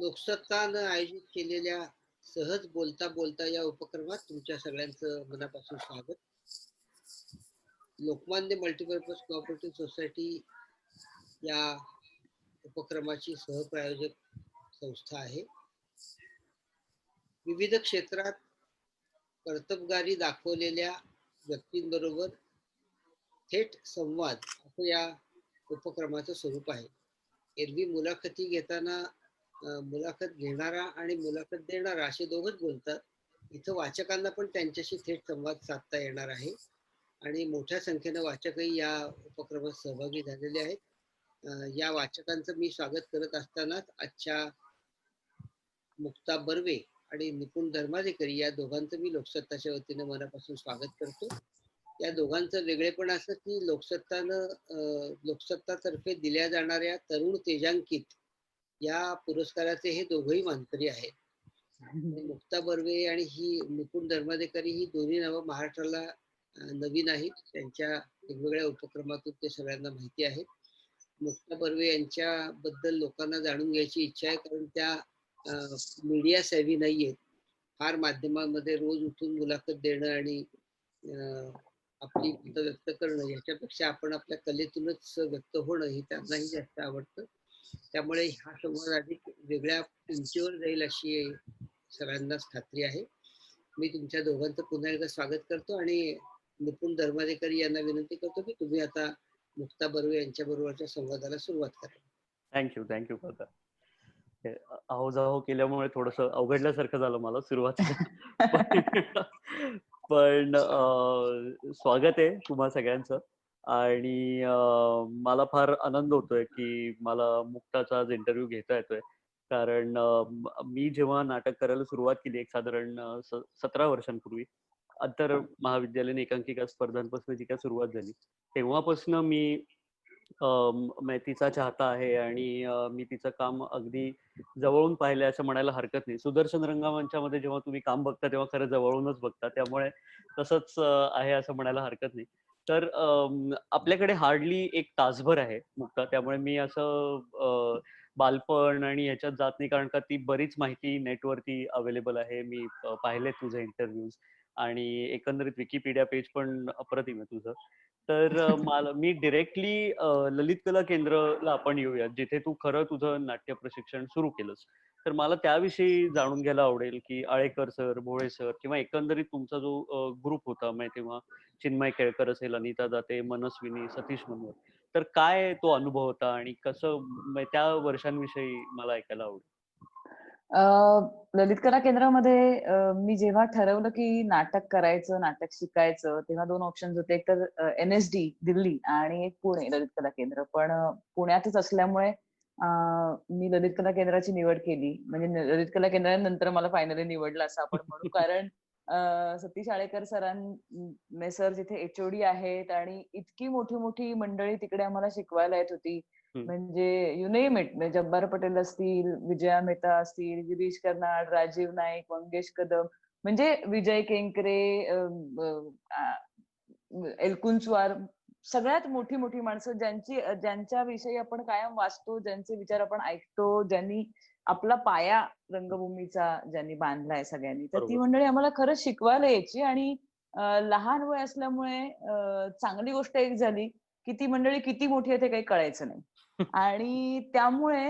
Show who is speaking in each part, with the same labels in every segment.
Speaker 1: लोकसत्तानं आयोजित केलेल्या सहज बोलता बोलता या उपक्रमात तुमच्या सगळ्यांचं मनापासून स्वागत. लोकमान्य मल्टीपर्पज कोऑपरेटिव्ह सोसायटी या उपक्रमाची सहप्रायोजक संस्था आहे. विविध क्षेत्रात कर्तबगारी दाखवलेल्या व्यक्तींबरोबर थेट संवाद असं या उपक्रमाचं स्वरूप आहे. एरवी मुलाखती घेताना मुलाखत घेणारा आणि मुलाखत देणारा असे दोघच बोलतात. इथं वाचकांना पण त्यांच्याशी थेट संवाद साधता येणार आहे आणि मोठ्या संख्येनं वाचकही या उपक्रमात सहभागी झालेले आहेत. या वाचकांचं मी स्वागत करत असतानाच आजच्या मुक्ता बर्वे आणि निपुण धर्माधिकारी या दोघांचं मी लोकसत्ताच्या वतीनं मनापासून स्वागत करतो. या दोघांचं वेगळेपण असं की लोकसत्तातर्फे दिल्या जाणाऱ्या तरुण तेजांकित या पुरस्काराचे हे दोघंही मानकरी आहेत. मुक्ता बर्वे आणि ही निपुण धर्माधिकारी ही दोन्ही नावं महाराष्ट्राला नवीन आहेत. त्यांच्या वेगवेगळ्या उपक्रमातून ते सगळ्यांना माहिती आहे. मुक्ता बर्वे यांच्याबद्दल लोकांना जाणून घ्यायची इच्छा आहे, कारण त्या मीडिया सेव्ही नाहीयेत. फार माध्यमांमध्ये रोज उठून मुलाखत देणं आणि आपली मत व्यक्त करणं याच्यापेक्षा आपण आपल्या कलेतूनच व्यक्त होणं हे त्यांनाही जास्त आवडतं. त्यामुळे हा संवाद अधिक वेगळ्या उंचीवर जाईल अशी सगळ्यांनाच खात्री आहे. मी तुमच्या दोघांचं पुन्हा एकदा स्वागत करतो आणि निपुण धर्माधिकारी यांना विनंती करतो की तुम्ही आता मुक्ता बर्वे यांच्या बरोबरच्या संवादाला सुरुवात करा.
Speaker 2: थँक्यू काका. आहो जाहो केल्यामुळे थोडस अवघडल्यासारखं झालं मला सुरुवातीला. पण स्वागत आहे तुम्हा सगळ्यांचं. आणि मला फार आनंद होतोय की मला मुक्ताचा आज इंटरव्ह्यू घेता येतोय, कारण मी जेव्हा नाटक करायला सुरुवात केली एक साधारण 17 वर्षांपूर्वी, आंतर महाविद्यालयीन एकांकिका स्पर्धांपासून जी काय सुरुवात झाली तेव्हापासून मी तिचा चाहता आहे आणि मी तिचं काम अगदी जवळून पाहिलंय असं म्हणायला हरकत नाही. सुदर्शन रंगमंचामध्ये जेव्हा तुम्ही काम बघता तेव्हा खरं जवळूनच बघता, त्यामुळे तसंच आहे असं म्हणायला हरकत नाही. तर आपल्याकडे हार्डली एक तासभर आहे मुक्ता, त्यामुळे मी असं बालपण आणि ह्याच्यात जात नाही, कारण का ती बरीच माहिती नेटवरती अवेलेबल आहे. मी पाहिले तुझे इंटरव्ह्यूज आणि एकंदरीत विकिपीडिया पेज पण अप्रतिम आहे तुझं. तर मी डिरेक्टली ललित कला केंद्रला आपण येऊया, जिथे तू खरं तुझं नाट्य प्रशिक्षण सुरू केलंस. तर मला त्याविषयी जाणून घ्यायला आवडेल की आळेकर सर, भोळे सर किंवा एकंदरीत तुमचा जो ग्रुप होता, तेव्हा चिन्मय केळकर असेल, अनिता दाते, मनस्विनी, सतीश मनोहर, तर काय तो अनुभव होता आणि कसं त्या वर्षांविषयी मला ऐकायला आवडेल.
Speaker 3: ललित कला केंद्रामध्ये मी जेव्हा ठरवलं की नाटक करायचं, नाटक शिकायचं, तेव्हा 2 ऑप्शन्स होते. एक तर NSD दिल्ली आणि एक पुणे ललित कला केंद्र. पण पुण्यातच असल्यामुळे मी ललित कला केंद्राची निवड केली. म्हणजे ललित कला केंद्रानंतर मला फायनली निवडलं असं आपण म्हणू. कारण सतीश आळेकर सर जिथे HOD आहेत आणि इतकी मोठी मंडळी तिकडे आम्हाला शिकवायला येत होती. म्हणजे यू नेम इट, म्हणजे जब्बार पटेल असतील, विजया मेहता असतील, गिरीश कर्नाड, राजीव नाईक, मंगेश कदम, म्हणजे विजय केंकरे, एलकुंचवार, सगळ्यात मोठी माणसं ज्यांच्या विषयी आपण कायम वाचतो, ज्यांचे विचार आपण ऐकतो, ज्यांनी आपला पाया रंगभूमीचा ज्यांनी बांधलाय सगळ्यांनी, तर ती मंडळी आम्हाला खरंच शिकवायला यायची. आणि लहान वय असल्यामुळे चांगली गोष्ट एक झाली की ती मंडळी किती मोठी आहे ते काही कळायचं नाही. आणि त्यामुळे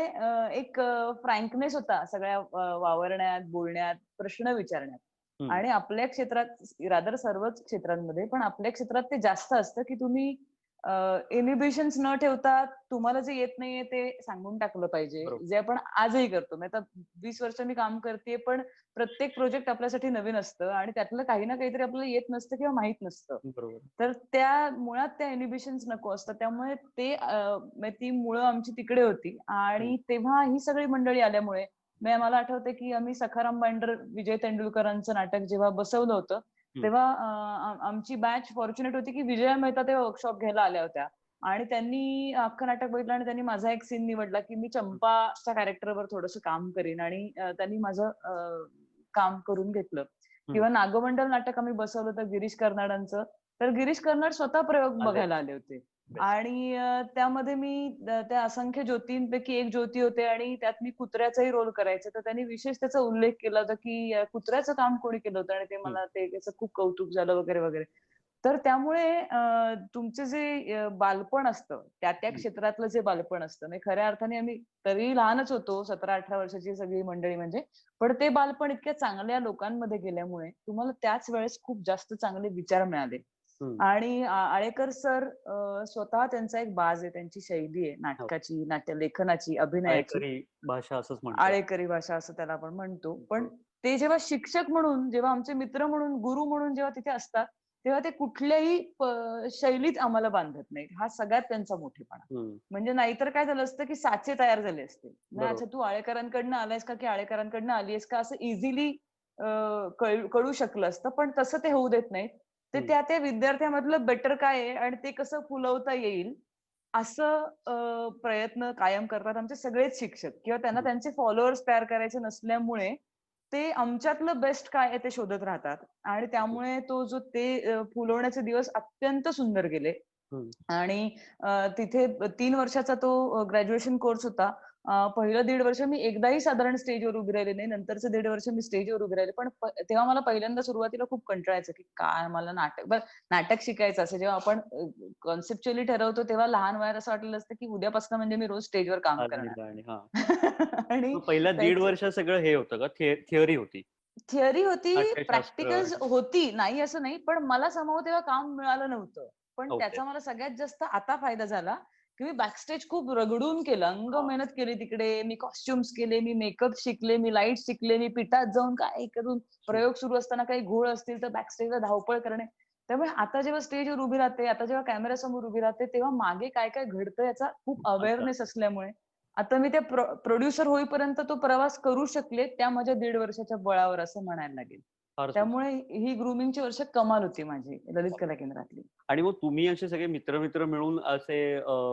Speaker 3: एक फ्रँकनेस होता सगळ्या वावरण्यात, बोलण्यात, प्रश्न विचारण्यात. आणि आपल्या क्षेत्रात, रादर सर्वच क्षेत्रांमध्ये, पण आपल्या क्षेत्रात ते जास्त असतं की तुम्ही इनिबिशन्स न ठेवता तुम्हाला जे येत नाहीये ते सांगून टाकलं पाहिजे, जे आपण आजही करतो. मी आता 20 वर्ष मी काम करते, पण प्रत्येक प्रोजेक्ट आपल्यासाठी नवीन असतं आणि त्यातलं काही ना काहीतरी आपल्याला येत नसतं किंवा माहित नसतं. तर त्या मुळात त्या इनिबिशन्स नको असतात. त्यामुळे ती मुळं आमची तिकडे होती. आणि तेव्हा ही सगळी मंडळी आल्यामुळे मला आठवते की आम्ही सखाराम बाइंडर, विजय तेंडुलकरांचं नाटक जेव्हा बसवलं होतं, तेव्हा आमची बॅच फॉर्च्युनेट होती की विजया मेहता ते वर्कशॉप घ्यायला आल्या होत्या. आणि त्यांनी अख्खं नाटक बघितलं आणि त्यांनी माझा एक सीन निवडला की मी चंपाच्या कॅरेक्टरवर थोडंसं काम करीन, आणि त्यांनी माझं काम करून घेतलं. किंवा नागमंडल नाटक आम्ही बसवलं होतं गिरीश कर्नाडांचं, तर गिरीश कर्नाड स्वतः प्रयोग बघायला आले होते. आणि त्यामध्ये मी त्या असंख्य ज्योतींपैकी एक ज्योती होते आणि त्यात मी कुत्र्याचाही रोल करायचे. तर त्यांनी विशेष त्याचा उल्लेख केला होता, की कुत्र्याचं काम कोणी केलं होतं आणि ते मला ते त्याचं खूप कौतुक झालं वगैरे, वगैरे. तर त्यामुळे तुमचे जे बालपण असतं, त्या क्षेत्रातलं जे बालपण असतं, म्हणजे खऱ्या अर्थाने आम्ही तरीही लहानच होतो, 17-18 वर्षाची सगळी मंडळी म्हणजे. पण ते बालपण इतक्या चांगल्या लोकांमध्ये गेल्यामुळे तुम्हाला त्याच वेळेस खूप जास्त चांगले विचार मिळाले. आणि आळेकर सर स्वतः त्यांचा एक बाज आहे, त्यांची शैली आहे नाटकाची, नाट्यलेखनाची, अभिनयाची.
Speaker 2: आळेकरी भाषा असंच म्हणतात.
Speaker 3: आळेकरी भाषा असं त्याला आपण म्हणतो. पण ते जेव्हा शिक्षक म्हणून, जेव्हा आमचे मित्र म्हणून, गुरु म्हणून जेव्हा तिथे असतात, तेव्हा ते कुठल्याही शैलीत आम्हाला बांधत नाहीत. हा सगळ्यात त्यांचा मोठेपणा. म्हणजे नाहीतर काय झालं असतं, की साचे तयार झाले असते. नाही, अच्छा तू आळेकरांकडनं आलायस का, की आळेकरांकडनं आलीयस का, असं इझिली कळू शकलं असतं. पण तसं ते होऊ देत नाहीत. ते त्या विद्यार्थ्यामधलं बेटर काय आहे आणि ते कसं फुलवता येईल असं प्रयत्न कायम करतात आमचे सगळेच शिक्षक, किंवा त्यांना त्यांचे फॉलोअर्स तयार करायचे नसल्यामुळे ते आमच्यातलं बेस्ट काय आहे ते शोधत राहतात. आणि त्यामुळे तो जो ते फुलवण्याचे दिवस अत्यंत सुंदर गेले. आणि तिथे 3 वर्षाचा तो ग्रॅज्युएशन कोर्स होता. पहिलं 1.5 वर्ष मी एकदाही साधारण स्टेजवर उभी राहिले नाही. नंतरचे 1.5 वर्ष मी स्टेजवर उभी राहिले. पण तेव्हा मला पहिल्यांदा सुरुवातीला खूप कंटाळा यायचा, की काय मला नाटक शिकायचं असं जेव्हा आपण कॉन्सेप्च्युअली ठरवतो, तेव्हा लहान वयात असं वाटलेलं असतं, की उद्यापासून म्हणजे मी रोज स्टेजवर काम करणार. आणि
Speaker 2: पहिल्या 1.5 वर्ष सगळं हे होतं का, थिअरी होती?
Speaker 3: थिअरी होती,
Speaker 2: नाट्यशास्त्र.
Speaker 3: प्रॅक्टिकल्स होती, नाही असं नाही. पण मला समोर तेव्हा काम मिळालं नव्हतं. पण
Speaker 2: ओके.
Speaker 3: त्याचा मला सगळ्यात जास्त आता फायदा झाला, की मी बॅकस्टेज खूप रगडून केलं. अंग मेहनत केली तिकडे. मी कॉस्ट्युम्स केले, मी मेकअप शिकले, मी लाईट शिकले, मी पिठात जाऊन काय करून प्रयोग सुरू असताना काही घोळ असतील तर बॅकस्टेजला धावपळ करणे. त्यामुळे आता जेव्हा स्टेजवर उभी राहते, आता जेव्हा कॅमेऱ्यासमोर उभी राहते, तेव्हा मागे काय काय घडतं याचा खूप अवेअरनेस असल्यामुळे आता मी त्या प्रोड्युसर होईपर्यंत तो प्रवास करू शकले, त्या माझ्या 1.5 वर्षाच्या बळावर असं म्हणायला लागेल. त्यामुळे ही ग्रूमिंगची वर्ष कमाल होती माझी ललित कला केंद्रातली.
Speaker 2: आणि मग तुम्ही असे सगळे मित्र मिळून असे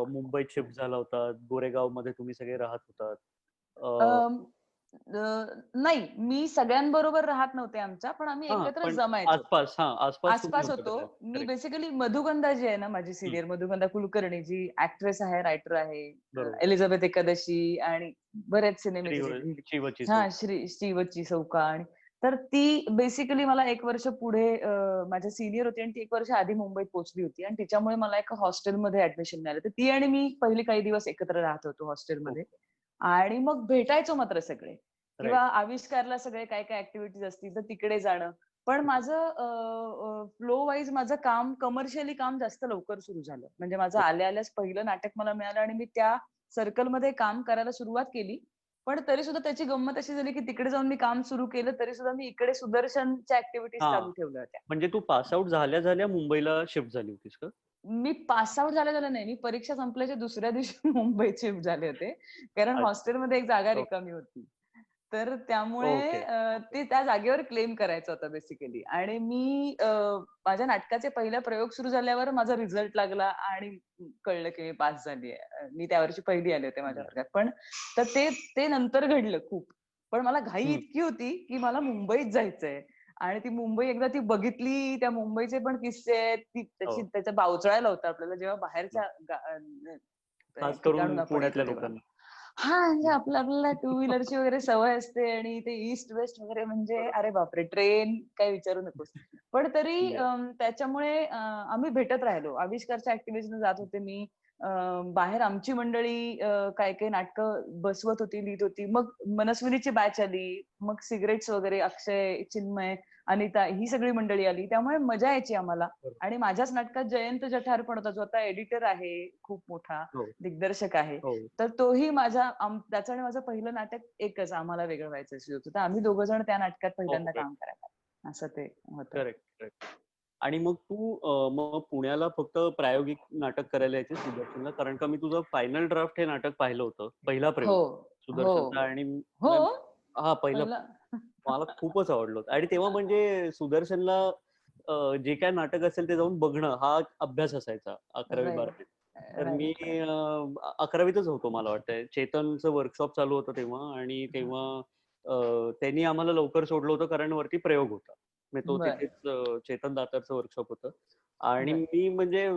Speaker 2: मुंबईत शिफ्ट झाला होता, गोरेगाव मध्ये तुम्ही सगळे राहत होतात?
Speaker 3: नाही, मी सगळ्यांबरोबर राहत नव्हते आमच्या, पण आम्ही एकत्र
Speaker 2: पण
Speaker 3: जमायचो.
Speaker 2: आसपास तुम्ही
Speaker 3: आसपास होतो.
Speaker 2: होता.
Speaker 3: मी बेसिकली मधुगंधा जी आहे ना माझी सिनियर, मधुगंधा कुलकर्णी जी ऍक्ट्रेस आहे, रायटर आहे, एलिझाबेथ एकादशी आणि बरेच सिनेमे श्रीवची सौका. आणि तर ती बेसिकली मला 1 वर्ष पुढे माझ्या सिनियर होती आणि ती 1 वर्ष आधी मुंबईत पोहोचली होती आणि तिच्यामुळे मला एका हॉस्टेलमध्ये ऍडमिशन मिळालं. तर ती आणि मी पहिले काही दिवस एकत्र राहत होतो हॉस्टेलमध्ये. आणि मग भेटायचो मात्र सगळे, किंवा आविष्कारला सगळे काय काय ऍक्टिव्हिटीज असतील तर तिकडे जाणं. पण माझं फ्लो वाईज माझं काम, कमर्शियली काम जास्त लवकर सुरू झालं. म्हणजे माझं आल्याच पहिलं नाटक मला मिळालं आणि मी त्या सर्कलमध्ये काम करायला सुरुवात केली. पण तरी सुद्धा त्याची गंमत अशी झाली, की तिकडे जाऊन मी काम सुरू केलं तरी सुद्धा मी इकडे सुदर्शनच्या ऍक्टिव्हिटीज चालू ठेवल्या होत्या.
Speaker 2: म्हणजे तू पास आउट झाल्या मुंबईला शिफ्ट झाली होतीस का?
Speaker 3: मी पास आउट झालं नाही. मी परीक्षा संपल्याच्या दुसऱ्या दिवशी मुंबईत शिफ्ट झाले होते. कारण हॉस्टेलमध्ये एक जागा रिकामी होती. तर त्यामुळे ते त्या जागेवर क्लेम करायचं होतं बेसिकली. आणि मी माझ्या नाटकाचे पहिला प्रयोग सुरू झाल्यावर माझा रिझल्ट लागला आणि कळलं की मी पास झाली आहे. मी त्या वर्षी पहिली आले होते माझ्या वर्गात. पण तर ते नंतर घडलं खूप. पण मला घाई इतकी होती की मला मुंबईत जायचंय. आणि ती मुंबई एकदा ती बघितली, त्या मुंबईचे पण किस्से आहेत, त्याच्या बावचळायला होतं आपल्याला जेव्हा बाहेरच्या
Speaker 2: खास
Speaker 3: ठिकाणून
Speaker 2: करून
Speaker 3: आपण
Speaker 2: पुण्यातल्या
Speaker 3: येतो तेव्हा.
Speaker 2: लोकांना.
Speaker 3: म्हणजे आपल्याला टू व्हीलरची वगैरे सवय असते आणि ते ईस्ट वेस्ट वगैरे म्हणजे अरे बापरे, ट्रेन काय विचारू नकोस. पण तरी त्याच्यामुळे आम्ही भेटत राहिलो. आविष्कारच्या ऍक्टिव्हिटीजला जात होते मी. बाहेर आमची मंडळी काय काय नाटकं बसवत होती, लिहित होती. मग मनस्विनीची बॅच आली, मग सिगरेट्स वगैरे, अक्षय, चिन्मय, अनिता ही सगळी मंडळी आली. त्यामुळे मजा यायची आम्हाला. आणि माझ्याच नाटकात जयंत जठार पण होता, जो आता एडिटर आहे, खूप मोठा दिग्दर्शक आहे. तर तोही त्याचं आणि माझं पहिलं नाटक एकच, आम्हाला वेगळं व्हायचं अशी होतं. तर आम्ही दोघं जण त्या नाटकात पहिल्यांदा काम करायला, असं ते होतं.
Speaker 2: करेक्ट. आणि मग तू मग पुण्याला फक्त प्रायोगिक नाटक करायला यायची सुदर्शनला? कारण का मी तुझं फायनल ड्राफ्ट हे नाटक पाहिलं होतं, पहिला प्रयोग सुदर्शनचा. आणि पहिलं मला खूपच आवडलं होतं. आणि तेव्हा म्हणजे सुदर्शनला जे काय नाटक असेल ते जाऊन बघणं हा अभ्यास असायचा 11वी-12वीत. तर मी 11वीतच होतो मला वाटतंय. चेतनचं वर्कशॉप चालू होतं तेव्हा. आणि तेव्हा त्यांनी आम्हाला लवकर सोडलं होतं कारण वरती प्रयोग होता. तो तिथेच चेतन दातारचं वर्कशॉप होतं. आणि
Speaker 3: बर.
Speaker 2: मी म्हणजे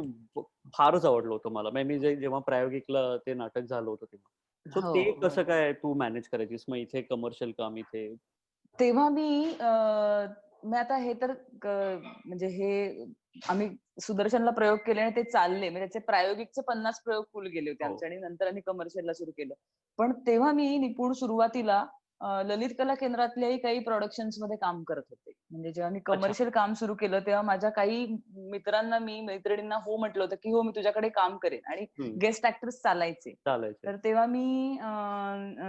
Speaker 2: फारच आवडलं होतं मला. म्हणजे मी जेव्हा प्रायोगिकला ते नाटक झालं होतं तेव्हा. सो
Speaker 3: हो,
Speaker 2: ते
Speaker 3: हो.
Speaker 2: कसं काय तू मॅनेज करायचीस? मग इथे कमर्शियल काम इथे.
Speaker 3: तेव्हा मी आता हे तर म्हणजे हे आम्ही सुदर्शनला प्रयोग केले आणि ते चालले. म्हणजे त्याचे प्रायोगिकचे 50 प्रयोग फुल गेले होते
Speaker 2: हो.
Speaker 3: आमचे आणि नंतर आम्ही कमर्शियलला सुरू केलं. पण तेव्हा मी निपुण सुरुवातीला ललित कला केंद्रातल्याही काही प्रोडक्शन्समध्ये काम करत होते. म्हणजे जेव्हा मी
Speaker 2: अच्छा.
Speaker 3: कमर्शियल काम सुरू केलं, तेव्हा माझ्या काही मैत्रिणींना हो म्हटलं होतं, की "हो, मी तुझ्याकडे काम करेन" आणि
Speaker 2: हं.
Speaker 3: गेस्ट ॲक्टर्स चालायचे.
Speaker 2: चालायचंय.
Speaker 3: तर तेव्हा मी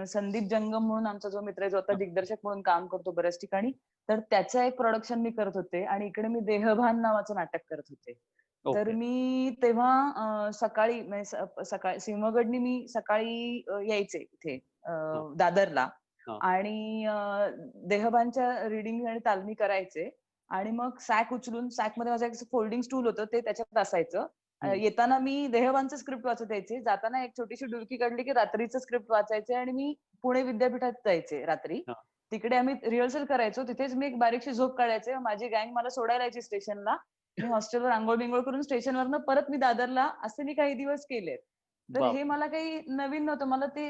Speaker 3: संदीप जंगम म्हणून आमचा जो मित्र आहे, जो आता
Speaker 2: हां.
Speaker 3: दिग्दर्शक म्हणून काम करतो बऱ्याच ठिकाणी. तर त्याचं एक प्रोडक्शन मी करत होते आणि इकडे मी देहभान नावाचं नाटक करत होते. तर
Speaker 2: ओके.
Speaker 3: मी तेव्हा सकाळी म्हणजे सकाळी सिंहगडनी मी सकाळी यायचे इथे
Speaker 2: हां,
Speaker 3: दादरला
Speaker 2: हां.
Speaker 3: आणि देहभानच्या रीडिंग आणि तालमी करायचे आणि मग सॅक उचलून सॅकमध्ये माझं एक फोल्डिंग स्टूल होतं ते त्याच्यात असायचं.
Speaker 2: हं.
Speaker 3: येताना मी देहभानचं स्क्रिप्ट वाचत यायचे. जाताना एक छोटीशी डुलकी काढली की रात्रीचं स्क्रिप्ट वाचायचे आणि मी पुणे विद्यापीठात जायचे रात्री.
Speaker 2: हां.
Speaker 3: तिकडे आम्ही रिहर्सल करायचो. तिथेच मी एक बारीकशी झोप काढायचे. माझी गँग मला सोडायला यायची स्टेशनला. मी हॉस्टेलवर अंघोळ-बिंघोळ करून स्टेशनवरनं परत मी दादरला असे मी काही दिवस केलेत. तर हे
Speaker 2: बापरे!
Speaker 3: मला काही नवीन नव्हतं. मला ते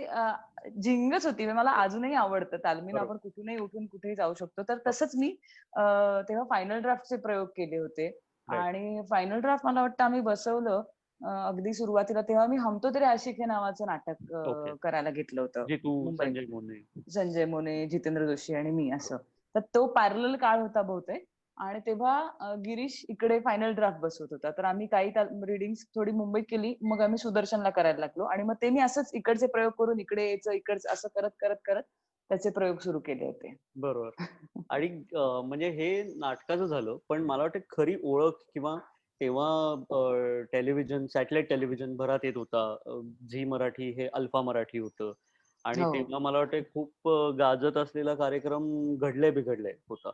Speaker 3: झिंगच होती. म्हणजे मला अजूनही आवडतं. तालमीनं
Speaker 2: बरोबर.
Speaker 3: आपण कुठूनही उठून कुठेही जाऊ शकतो. तर
Speaker 2: हो.
Speaker 3: तसंच मी अ, तेव्हा फायनल ड्राफ्टचे प्रयोग केले होते
Speaker 2: राइट.
Speaker 3: आणि फायनल ड्राफ्ट मला वाटतं आम्ही बसवलं अगदी सुरुवातीला. तेव्हा मी हम तो तेरे आशिक है नावाचं नाटक
Speaker 2: ओके.
Speaker 3: करायला घेतलं होतं
Speaker 2: जे तू
Speaker 3: मुंबईत.
Speaker 2: संजय मोने.
Speaker 3: संजय मोने, जितेंद्र जोशी आणि मी
Speaker 2: बरोबर.
Speaker 3: असं. तर तो पॅरलल काळ होता बहुतेक आणि तेव्हा गिरीश इकडे फायनल ड्राफ्ट बसवत होता. तर आम्ही काही रीडिंग्स थोडी मुंबईत केली. मग आम्ही सुदर्शनला करायला लागलो आणि मग ते मी असंच इकडचे प्रयोग करून इकडे यायचं, इकडचं असं करत त्याचे प्रयोग सुरू केले होते.
Speaker 2: बरोबर. आणि म्हणजे हे नाटकाचं झालं. पण मला वाटतं खरी ओळख किंवा तेव्हा टेलिव्हिजन, सॅटेलाईट टेलिव्हिजन भरात येत होता. झी मराठी हे अल्फा मराठी होतं. आणि
Speaker 3: हो.
Speaker 2: तेव्हा मला वाटतं खूप गाजत असलेला कार्यक्रम घडले बिघडले होता.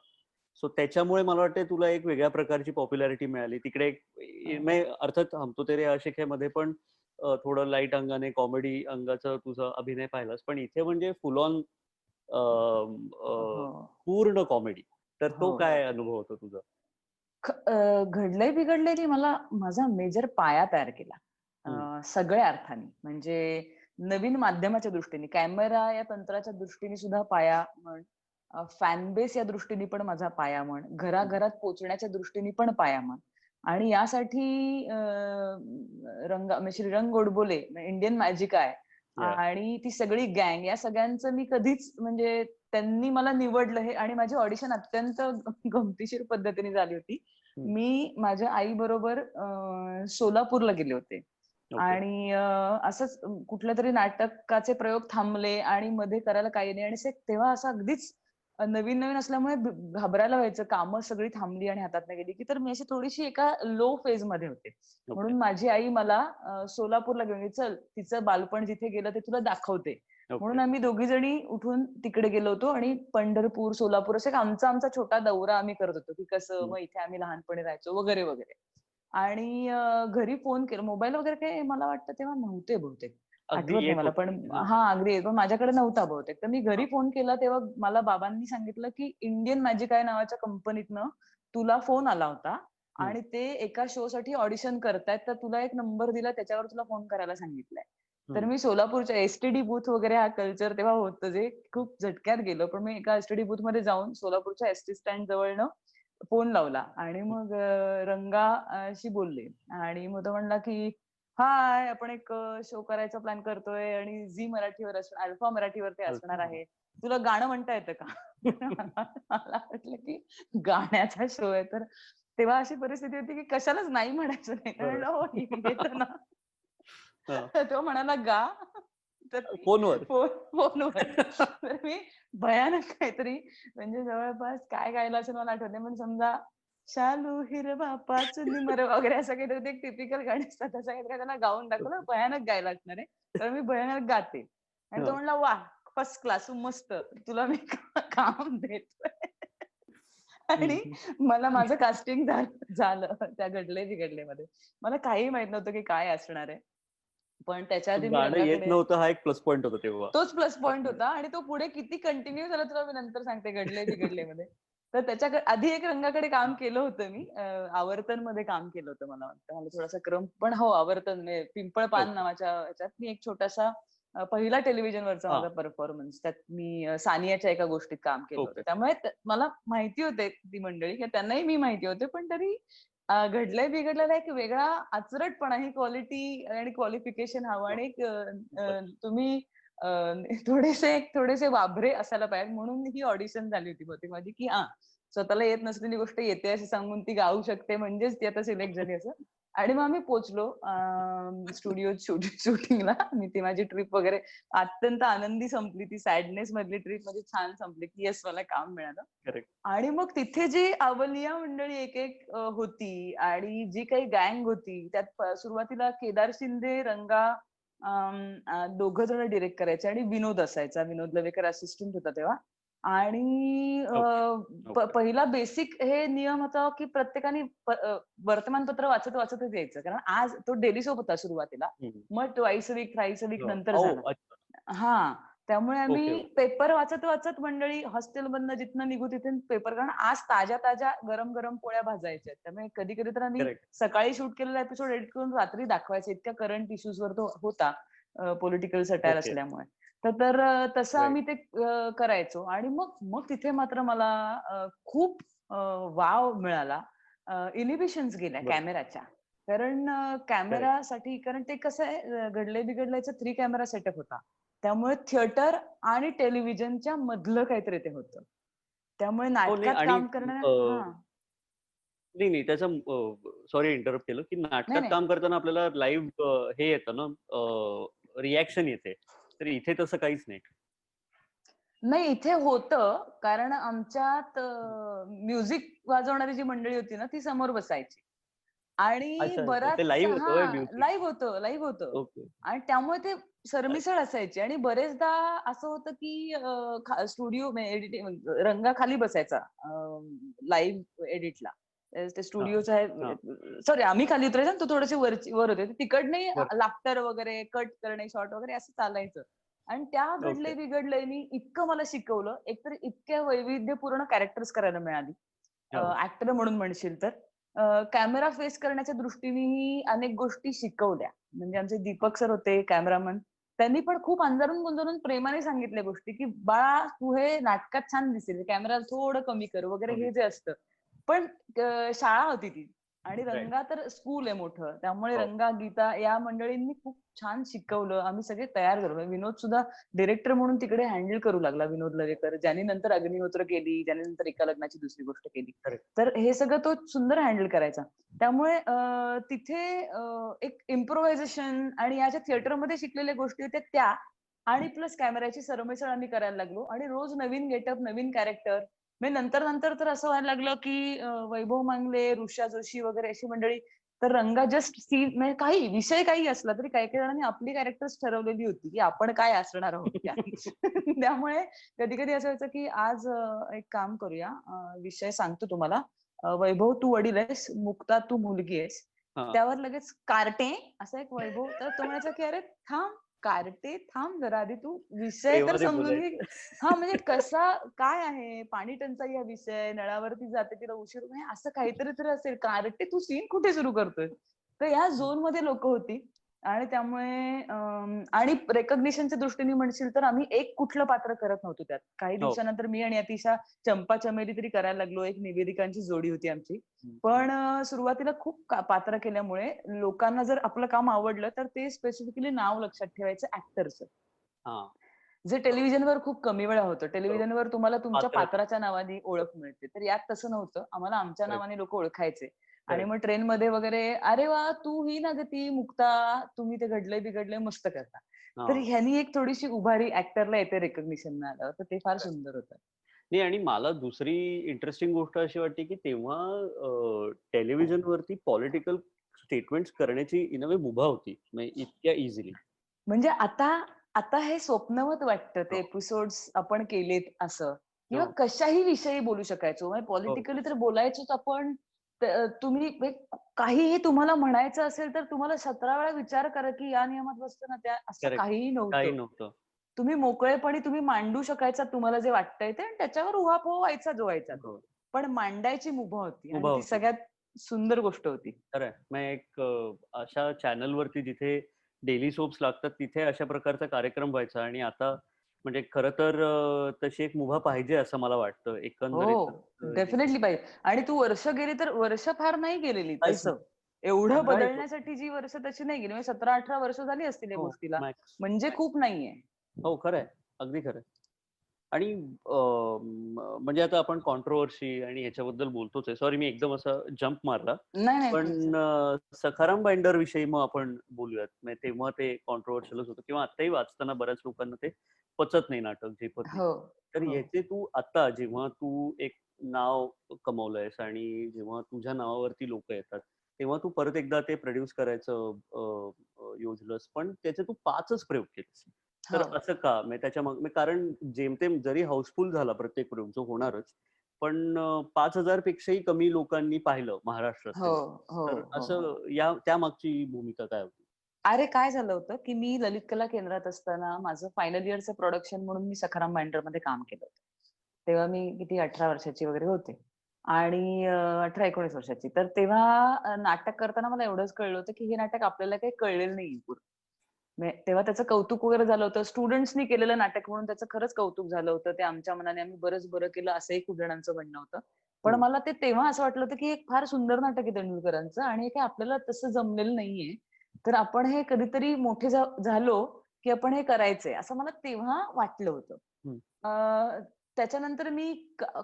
Speaker 2: सो त्याच्यामुळे मला वाटतं तुला एक वेगळ्या प्रकारची पॉप्युलॅरिटी मिळाली. तिकडे एक म्हणजे अर्थात हम तो तेरे आशिक है मध्ये पण थोडं लाईट अंगाने कॉमेडी अंगाचा तुझा अभिनय पाहिलास. पण इथे म्हणजे फुल ऑन
Speaker 3: हो.
Speaker 2: पूर्ण कॉमेडी. तर तो
Speaker 3: हो.
Speaker 2: काय अनुभव होता तुझा?
Speaker 3: घडलंय बिघडलंयनी मला माझा मेजर पाया तयार केला.
Speaker 2: हं.
Speaker 3: सगळ्या अर्थाने. म्हणजे नवीन माध्यमाच्या दृष्टीने, कॅमेरा या तंत्राच्या दृष्टीने सुद्धा पाया म्हण, फॅन बेस या दृष्टीने पण माझा पाया म्हण,
Speaker 2: हं.
Speaker 3: घराघरात पोहोचण्याच्या दृष्टीने पण पाया म्हण. आणि यासाठी म्हणजे श्रीरंग गोडबोले, इंडियन मॅजिक आहे
Speaker 2: याह!
Speaker 3: आणि ती सगळी गँग या सगळ्यांचं मी कधीच म्हणजे त्यांनी मला निवडलं हे आणि माझी ऑडिशन अत्यंत गमतीशीर पद्धतीने झाली होती.
Speaker 2: हं.
Speaker 3: मी माझ्या आईबरोबर सोलापूरला गेले होते
Speaker 2: ओके.
Speaker 3: आणि असंच कुठल्यातरी नाटकाचे प्रयोग थांबले आणि मध्ये करायला काही नाही आणि तेव्हा असं अगदीच नवीन-नवीन असल्यामुळे घाबरायला व्हायचं. कामं सगळी थांबली आणि हातातनं गेली, की तर मी अशी थोडीशी एका लो फेजमध्ये होते.
Speaker 2: ओके.
Speaker 3: म्हणून माझी आई मला सोलापूरला घेऊन गेली. "चल, तिचं बालपण जिथे गेलं ते तुला दाखवते."
Speaker 2: ओके.
Speaker 3: म्हणून आम्ही दोघी जणी उठून तिकडे गेलो होतो आणि पंढरपूर, सोलापूर असा एक आमचा छोटा दौरा आम्ही करत होतो, की कसं
Speaker 2: हं.
Speaker 3: मग इथे आम्ही लहानपणी राहायचो वगैरे, वगैरे. आणि घरी फोन केला. मोबाईल वगैरे काही मला वाटतं तेव्हा नव्हते बहुतेक.
Speaker 2: अगदी
Speaker 3: आठवत नाही
Speaker 2: येत
Speaker 3: मला.
Speaker 2: होते.
Speaker 3: पण
Speaker 2: हां,
Speaker 3: हां, अगदी पण माझ्याकडे नव्हता बहुतेक. तर मी घरी
Speaker 2: हां.
Speaker 3: फोन केला तेव्हा मला बाबांनी सांगितलं, की इंडियन मॅजिक आय नावाच्या कंपनीतनं तुला फोन आला होता
Speaker 2: हं,
Speaker 3: आणि ते एका शोसाठी ऑडिशन करतायत. तर तुला एक नंबर दिला त्याच्यावर तुला फोन करायला सांगितलंय. तर
Speaker 2: हं.
Speaker 3: मी सोलापूरच्या एस-टी-डी बूथ वगैरे हा कल्चर तेव्हा होतं जे खूप झटक्यात गेलं. पण मी एका एस-टी-डी बूथमध्ये जाऊन सोलापूरच्या एस-टी स्टँड जवळनं फोन लावला आणि
Speaker 2: हं.
Speaker 3: मग शी बोलले आणि मग तो म्हणला, की "हाय, आपण एक शो करायचा प्लॅन करतोय आणि झी मराठीवर अल्फा मराठीवर ते असणार
Speaker 2: अच्छा.
Speaker 3: आहे. तुला गाणं म्हणता येतं का?" मला वाटलं, की गाण्याचा शो आहे. तर तेव्हा अशी परिस्थिती होती, की कशालाच नाही म्हणायचं नाही. तर
Speaker 2: बरं.
Speaker 3: म्हणलं, "हो, येतं ना."
Speaker 2: हां.
Speaker 3: तर तो म्हणाला, "गा." तर मी
Speaker 2: फोनवर.
Speaker 3: फोनवर. तर मी भयानक काहीतरी म्हणजे जवळपास काय गायलं असेल मला आठवत नाही. पण समजा शालू हिरवा पाचून मर वगैरे असं काहीतरी ते एक टिपिकल गाणी असतात. तसं काहीतरी त्यांना गाऊन दाखवलं. भयानक गायला असणार आहे. तर मी भयानक गाते. आणि तो
Speaker 2: हां.
Speaker 3: म्हणला, "वाह! फर्स्ट क्लास मस्त. तुला मी काम देतोय."
Speaker 2: हं,
Speaker 3: आणि
Speaker 2: हं.
Speaker 3: मला माझं कास्टिंग झालं त्या घडले-बिघडलेमध्ये. मला काहीही माहीत नव्हतं की काय असणार आहे. पण त्याच्या आधी
Speaker 2: पण
Speaker 3: मी
Speaker 2: गाणं येत
Speaker 3: रंगाकडे
Speaker 2: नव्हतं हा एक प्लस पॉइंट होता तेव्हा.
Speaker 3: तोच प्लस पॉइंट होता आणि तो पुढे किती कंटिन्यू झाला तुला मी नंतर सांगते घडले-बिघडलेमध्ये. तर त्याच्याकडे आधी एक रंगाकडे काम केलं होतं मी. आवर्तन मध्ये काम केलं होतं मला वाटतं. मला थोडासा क्रम पण हो आवर्तन म्हणजे पिंपळ पान
Speaker 2: ओके.
Speaker 3: नावाच्या ह्याच्यात मी एक छोटासा पहिला टेलिव्हिजनवरचा
Speaker 2: हां.
Speaker 3: माझा परफॉर्मन्स त्यात मी सानियाच्या एका गोष्टीत काम केलं होतं.
Speaker 2: ओके.
Speaker 3: त्यामुळे मला माहिती होते ती मंडळी किंवा त्यांनाही मी माहिती होते. पण तरी घडलंय बिघडलेला एक वेगळा आचरटपणा ही क्वालिटी आणि क्वालिफिकेशन हवं
Speaker 2: हां.
Speaker 3: आणि एक,
Speaker 2: खूपच.
Speaker 3: तुम्ही थोडेसे वाभरे असायला पाहिजे म्हणून ही ऑडिशन झाली होती बहुतेक माझी, की स्वतःला येत नसलेली गोष्ट येते अशी सांगून ती गाऊ शकते म्हणजेच ती आता सिलेक्ट झाली असं. आणि मग आम्ही पोहोचलो स्टुडिओ शूटिंगला. आणि ती माझी ट्रिप वगैरे अत्यंत आनंदी संपली. ती सॅडनेस मधली ट्रिप म्हणजे छान संपली, की येस मला काम मिळालं.
Speaker 2: करेक्ट.
Speaker 3: आणि मग तिथे जी अवलिया मंडळी एक होती आणि जी काही गँग होती त्यात सुरुवातीला केदार शिंदे, रंगा दोघं जण डिरेक्ट करायचे आणि विनोद असायचा. विनोद लवेकर असिस्टंट होता तेव्हा. आणि
Speaker 2: ओके. ओके.
Speaker 3: पहिला बेसिक हे नियम होता, की प्रत्येकाने वर्तमानपत्र वाचत वाचतच यायचं. कारण आज तो डेली सोप होता सुरुवातीला.
Speaker 2: हं.
Speaker 3: मग twice a week, thrice a week
Speaker 2: हो.
Speaker 3: नंतर
Speaker 2: ओह!
Speaker 3: झाला.
Speaker 2: अच्छा.
Speaker 3: हां. त्यामुळे
Speaker 2: ओके,
Speaker 3: आम्ही
Speaker 2: ओके.
Speaker 3: पेपर वाचत वाचत मंडळी हॉस्टेलमधनं जिथनं निघू तिथे पेपर, कारण आज ताज्या गरम गरम पोळ्या भाजायच्या. त्यामुळे कधी कधी तर आम्ही
Speaker 2: करेक्ट.
Speaker 3: सकाळी शूट केलेला एपिसोड एडिट करून रात्री दाखवायचे. इतक्या करंट इश्यूजवर तो होता. Political satire
Speaker 2: okay.
Speaker 3: असल्यामुळे. तर तसं
Speaker 2: राइट.
Speaker 3: आम्ही ते करायचो. आणि मग मग तिथे मात्र मला खूप वाव मिळाला. इनिबिशन्स गेल्या
Speaker 2: बरं.
Speaker 3: कॅमेराच्या. कारण
Speaker 2: करेक्ट.
Speaker 3: कॅमेरासाठी, कारण ते कसं आहे, घडलंय बिघडलंयचा 3 कॅमेरा सेटअप होता. त्यामुळे थिएटर आणि टेलिव्हिजनच्या मधलं काहीतरी ते होतं. त्यामुळे
Speaker 2: हो, नाही
Speaker 3: नाटकात
Speaker 2: आणि
Speaker 3: काम करणं. हां.
Speaker 2: नाही, नाही त्याचं सॉरी इंटरप्ट केलं, की
Speaker 3: नाही,
Speaker 2: नाटकात
Speaker 3: नाही.
Speaker 2: काम करताना आपल्याला लाईव्ह हे येतं ना रिएक्शन येते. तर इथे तसं काहीच नाही.
Speaker 3: नाही, इथे होतं. कारण आमच्यात म्युझिक वाजवणारी जी मंडळी होती ना, ती समोर बसायची. आणि
Speaker 2: अच्छा, अच्छा. ते
Speaker 3: बराच
Speaker 2: लाईव्ह होतं होय
Speaker 3: हां,
Speaker 2: म्युझिक?
Speaker 3: लाईव्ह होतं, लाईव्ह होतं.
Speaker 2: ओके.
Speaker 3: आणि त्यामुळे ते
Speaker 2: अ,
Speaker 3: सरमिसळ असायची. आणि बरेचदा असं होतं, की स्टुडिओ एडिटिंग रंगाखाली बसायचा लाईव्ह एडिटला. ते
Speaker 2: हां,
Speaker 3: स्टुडिओचा
Speaker 2: हां.
Speaker 3: सॉरी आम्ही खाली उतरायचो आणि तो थोडेसे वर होते. तिकडने
Speaker 2: बरं.
Speaker 3: लाफ्टर वगैरे, कट करणे, शॉट वगैरे असं चालायचं. आणि त्या
Speaker 2: ओके.
Speaker 3: घडलंय बिघडलंयनी इतकं मला शिकवलं. एकतर इतक्या वैविध्यपूर्ण कॅरेक्टर्स करायला मिळाली.
Speaker 2: हो.
Speaker 3: ऍक्टर म्हणून म्हणशील तर. कॅमेरा फेस करण्याच्या दृष्टीनेही अनेक गोष्टी शिकवल्या. म्हणजे आमचे दीपक सर होते कॅमेरामन. त्यांनी पण खूप अंधारून गुंजारून प्रेमाने सांगितल्या गोष्टी, की "बाळा तू हे नाटकात छान दिसेल. कॅमेरा थोडं कमी कर" वगैरे
Speaker 2: कमी.
Speaker 3: हे जे असतं. पण शाळा होती ती. आणि
Speaker 2: राइट.
Speaker 3: रंगा तर स्कूल आहे मोठं. त्यामुळे
Speaker 2: हो.
Speaker 3: रंगा, गीता या मंडळींनी खूप छान शिकवलं. आम्ही सगळे तयार झालो. विनोद सुद्धा डिरेक्टर म्हणून तिकडे हँडल करू लागला, विनोद लवेकर. ज्याने नंतर अग्निहोत्र केली, ज्याने नंतर एका लग्नाची दुसरी गोष्ट केली.
Speaker 2: करेक्ट.
Speaker 3: तर हे सगळं तो सुंदर हँडल करायचा. त्यामुळे तिथे एक इम्प्रोव्हायझेशन आणि या ज्या थिएटरमध्ये शिकलेल्या गोष्टी होत्या त्या, आणि प्लस कॅमेऱ्याची सरमिसळ आम्ही करायला लागलो. आणि रोज नवीन गेटअप, नवीन कॅरेक्टर. म्हणजे नंतर तर असं व्हायला लागलं, की वैभव मांगले, ऋषा जोशी वगैरे अशी मंडळी. तर रंगा जस्ट सी म्हणजे काही विषय काही असला तरी काही-काही जणांनी आपली कॅरेक्टर्स ठरवलेली होती, की आपण काय असणार आहोत त्यात. त्यामुळे कधी-कधी असं व्हायचं, की आज एक काम करूया, विषय सांगतो तुम्हाला. वैभव तू वडील आहेस, मुक्ता तू मुलगी आहेस.
Speaker 2: हां.
Speaker 3: त्यावर लगेच कार्टे असा एक वैभव. तर तो म्हणायचा, की "अरे थांब, कार्टे थांब जरा आधी तू विषय तर
Speaker 2: प्रेमाने
Speaker 3: समजून घे."
Speaker 2: बोलायचं.
Speaker 3: म्हणजे कसा काय आहे, पाणी टंचाई हा विषय, नळावरती जाते तिला उशीर म्हणजे असं काहीतरी तर असेल. कार्टे तू सीन कुठे सुरू करतोय? तर या झोनमध्ये लोकं होती. आणि त्यामुळे आणि रिकॉग्निशनच्या दृष्टीने म्हणशील तर आम्ही एक कुठलं पात्र करत नव्हतो त्यात. काही
Speaker 2: हो.
Speaker 3: दिवसानंतर मी आणि अतिशा चंपा चमेली तरी करायला लागलो. एक निवेदिकांची जोडी होती आमची.
Speaker 2: हं, हं.
Speaker 3: पण सुरुवातीला खूप पात्र केल्यामुळे लोकांना जर आपलं काम आवडलं तर ते स्पेसिफिकली नाव लक्षात ठेवायचं ॲक्टरचं.
Speaker 2: हां.
Speaker 3: जे टेलिव्हिजनवर खूप कमी वेळा होतं.
Speaker 2: बरोबर.
Speaker 3: टेलिव्हिजनवर तुम्हाला तुमच्या
Speaker 2: पात्र.
Speaker 3: पात्राच्या नावाने ओळख मिळते. तर यात तसं नव्हतं. आम्हाला आमच्या
Speaker 2: करेक्ट,
Speaker 3: नावाने लोकं ओळखायचे. आणि
Speaker 2: करेक्ट.
Speaker 3: मग ट्रेनमध्ये वगैरे, "अरे वाह! तू ही ना गं ती मुक्ता, तुम्ही ते घडलंय बिघडलंय मस्त करता." तर
Speaker 2: हां.
Speaker 3: ह्यानी एक थोडीशी उभारी ॲक्टरला येते रिकॉग्निशन मिळाल्यावर. तर ते फार
Speaker 2: करेक्ट.
Speaker 3: सुंदर होतं.
Speaker 2: नाही आणि मला दुसरी इंटरेस्टिंग गोष्ट अशी वाटते, की तेव्हा टेलिव्हिजनवरती पॉलिटिकल स्टेटमेंट्स करण्याची इन अ वे मुभा होती. म्हणजे इतक्या इझिली.
Speaker 3: म्हणजे आता आता हे स्वप्नवत वाटतं ते
Speaker 2: हो,
Speaker 3: एपिसोड्स आपण केलेत असं. किंवा
Speaker 2: हो,
Speaker 3: कशाही विषयी बोलू शकायचो. म्हणजे
Speaker 2: हो,
Speaker 3: पॉलिटिकली
Speaker 2: हो.
Speaker 3: तर बोलायचोच आपण. तुम्ही काहीही तुम्हाला म्हणायचं असेल तर तुम्हाला 17 वेळा विचार करा, की या नियमात बसतं ना त्या, असं
Speaker 2: करेक्ट.
Speaker 3: काहीही
Speaker 2: काही
Speaker 3: नव्हतं.
Speaker 2: नव्हतं.
Speaker 3: तुम्ही मोकळेपणी तुम्ही मांडू शकायचा तुम्हाला जे वाटतंय ते, आणि त्याच्यावर उहापोह व्हायचा जो व्हायचा तो.
Speaker 2: हो.
Speaker 3: पण मांडायची मुभा होती आणि
Speaker 2: मुभा
Speaker 3: ती
Speaker 2: होती.
Speaker 3: सगळ्यात सुंदर गोष्ट होती.
Speaker 2: खरंय. मग एक अशा चॅनलवरती जिथे डेली सोप्स लागतात तिथे अशा प्रकारचा कार्यक्रम व्हायचा आणि आता म्हणजे खरं तर तशी एक मुभा पाहिजे असं मला वाटतं. एकंदरीतच
Speaker 3: हो,
Speaker 2: जिथे
Speaker 3: डेफिनेटली पाहिजे. आणि तू वर्ष गेली तर वर्ष फार नाही गेलेली
Speaker 2: काहीच नाही.
Speaker 3: तसं. एवढं
Speaker 2: 15 एक
Speaker 3: बदलण्यासाठी जी वर्ष तशी नाही गेली. म्हणजे 17-18 वर्ष झाली असतील या
Speaker 2: हो,
Speaker 3: गोष्टीला.
Speaker 2: मॅक्स.
Speaker 3: म्हणजे खूप नाहीये.
Speaker 2: हो, खरंय. अगदी खरंय. आणि म्हणजे आता आपण कॉन्ट्रोव्हर्सी आणि ह्याच्याबद्दल बोलतोच आहे. सॉरी मी एकदम असा जंप मारला.
Speaker 3: नाही, नाही. प्लीज.
Speaker 2: पण सखाराम बाइंडर विषयी मग आपण बोलूयात. म्हणजे तेव्हा ते कॉन्ट्रोव्हर्शियलच होतं किंवा आत्ताही वाचताना बऱ्याच लोकांना ते पचत नाही नाटक, झेपत नाही.
Speaker 3: हो,
Speaker 2: तर
Speaker 3: हो.
Speaker 2: ह्याचे तू आता जेव्हा तू एक नाव कमवलंयस आणि जेव्हा तुझ्या नावावरती लोकं येतात, तेव्हा तू परत एकदा ते प्रोड्यूस करायचं योजलंस. पण त्याचे तू 5च प्रयोग केलेस. तर
Speaker 3: हो.
Speaker 2: असं का? म्हणजे त्याच्यामागे कारण जेमतेम जरी हाऊसफुल झाला प्रत्येक प्रयोग जो होणारच, पण 5,000 पेक्षाही कमी लोकांनी पाहिलं
Speaker 3: हो,
Speaker 2: महाराष्ट्रातल्या.
Speaker 3: हो,
Speaker 2: तर
Speaker 3: हो.
Speaker 2: असं त्यामागची भूमिका काय होती?
Speaker 3: अरे काय झालं होतं, की मी ललित कला केंद्रात असताना माझं फायनल इयरचं प्रोडक्शन म्हणून मी सखाराम बाइंडरमध्ये काम केलं होतं. तेव्हा मी किती 18 वर्षाची वगैरे होते. आणि 18-19 वर्षाची. तर तेव्हा नाटक करताना मला एवढंच कळलं होतं, की हे नाटक आपल्याला काही कळलेलं नाहीये पूर्ण. तेव्हा त्याचं कौतुक वगैरे झालं होतं. स्टुडंट्सनी केलेलं नाटक म्हणून त्याचं खरंच कौतुक झालं होतं. ते आमच्या मनाने आम्ही बरंच बरं केलं असंही खूप जणांचं म्हणणं होतं. पण
Speaker 2: हं.
Speaker 3: मला ते तेव्हा असं वाटलं होतं, की एक फार सुंदर नाटक आहे तेंडुलकरांचं आणि हे काही आपल्याला तसं जमलेलं नाहीये. तर आपण हे कधीतरी मोठे झालो, की आपण हे करायचंय असं मला तेव्हा वाटलं होतं.
Speaker 2: हं.
Speaker 3: अ, त्याच्यानंतर मी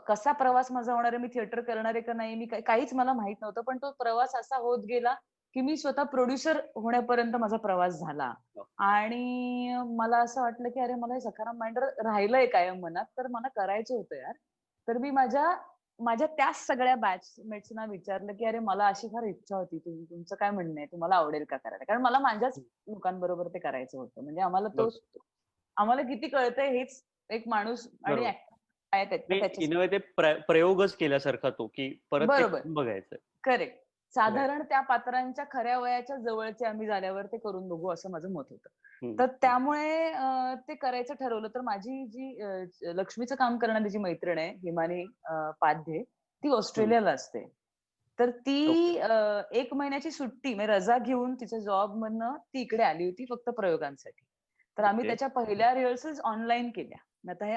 Speaker 3: कसा प्रवास माझा होणार आहे, मी थिएटर करणार आहे का नाही, मी काहीच मला माहीत नव्हतं. पण तो प्रवास असा होत गेला, की मी स्वतः प्रोड्युसर होण्यापर्यंत माझा प्रवास झाला.
Speaker 2: हो.
Speaker 3: आणि मला असं वाटलं, की अरे मला हे सखाराम बाइंडर राहिलंय कायम मनात, तर मला करायचं होतं यार. तर मी माझ्या माझ्या त्याच सगळ्या बॅचमेट्सना विचारलं, की "अरे मला अशी फार इच्छा होती. तुमचं काय म्हणणं आहे? तुम्हाला आवडेल का करायला?" कारण मला माझ्याच
Speaker 2: हं.
Speaker 3: लोकांबरोबर ते करायचं होतं. म्हणजे
Speaker 2: बरोबर.
Speaker 3: आम्हाला किती कळतंय हेच एक माणूस आणि
Speaker 2: बरोबर.
Speaker 3: ॲक्टर आहे
Speaker 2: मी
Speaker 3: त्याच्या
Speaker 2: इन अ वे ते प्रयोगच केल्यासारखा तो, की परत ते
Speaker 3: बरोबर.
Speaker 2: करून बघायचंय.
Speaker 3: करेक्ट.
Speaker 2: राइट.
Speaker 3: साधारण त्या पात्रांच्या खऱ्या वयाच्या जवळचे आम्ही झाल्यावर ते करून बघू असं माझं मत होतं.
Speaker 2: हं,
Speaker 3: तर
Speaker 2: हं,
Speaker 3: त्यामुळे ते करायचं ठरवलं. तर माझी जी लक्ष्मीचं काम करणारी जी मैत्रीण आहे हिमानी पाध्ये, ती
Speaker 2: हं.
Speaker 3: ऑस्ट्रेलियाला असते. तर
Speaker 2: ओके,
Speaker 3: ती 1 महिन्याची सुट्टी म्हणजे रजा घेऊन तिच्या जॉबमधनं ती इकडे आली होती फक्त प्रयोगांसाठी. तर आम्ही
Speaker 2: ओके.
Speaker 3: त्याच्या पहिल्या रिहर्सल्स ऑनलाईन केल्या.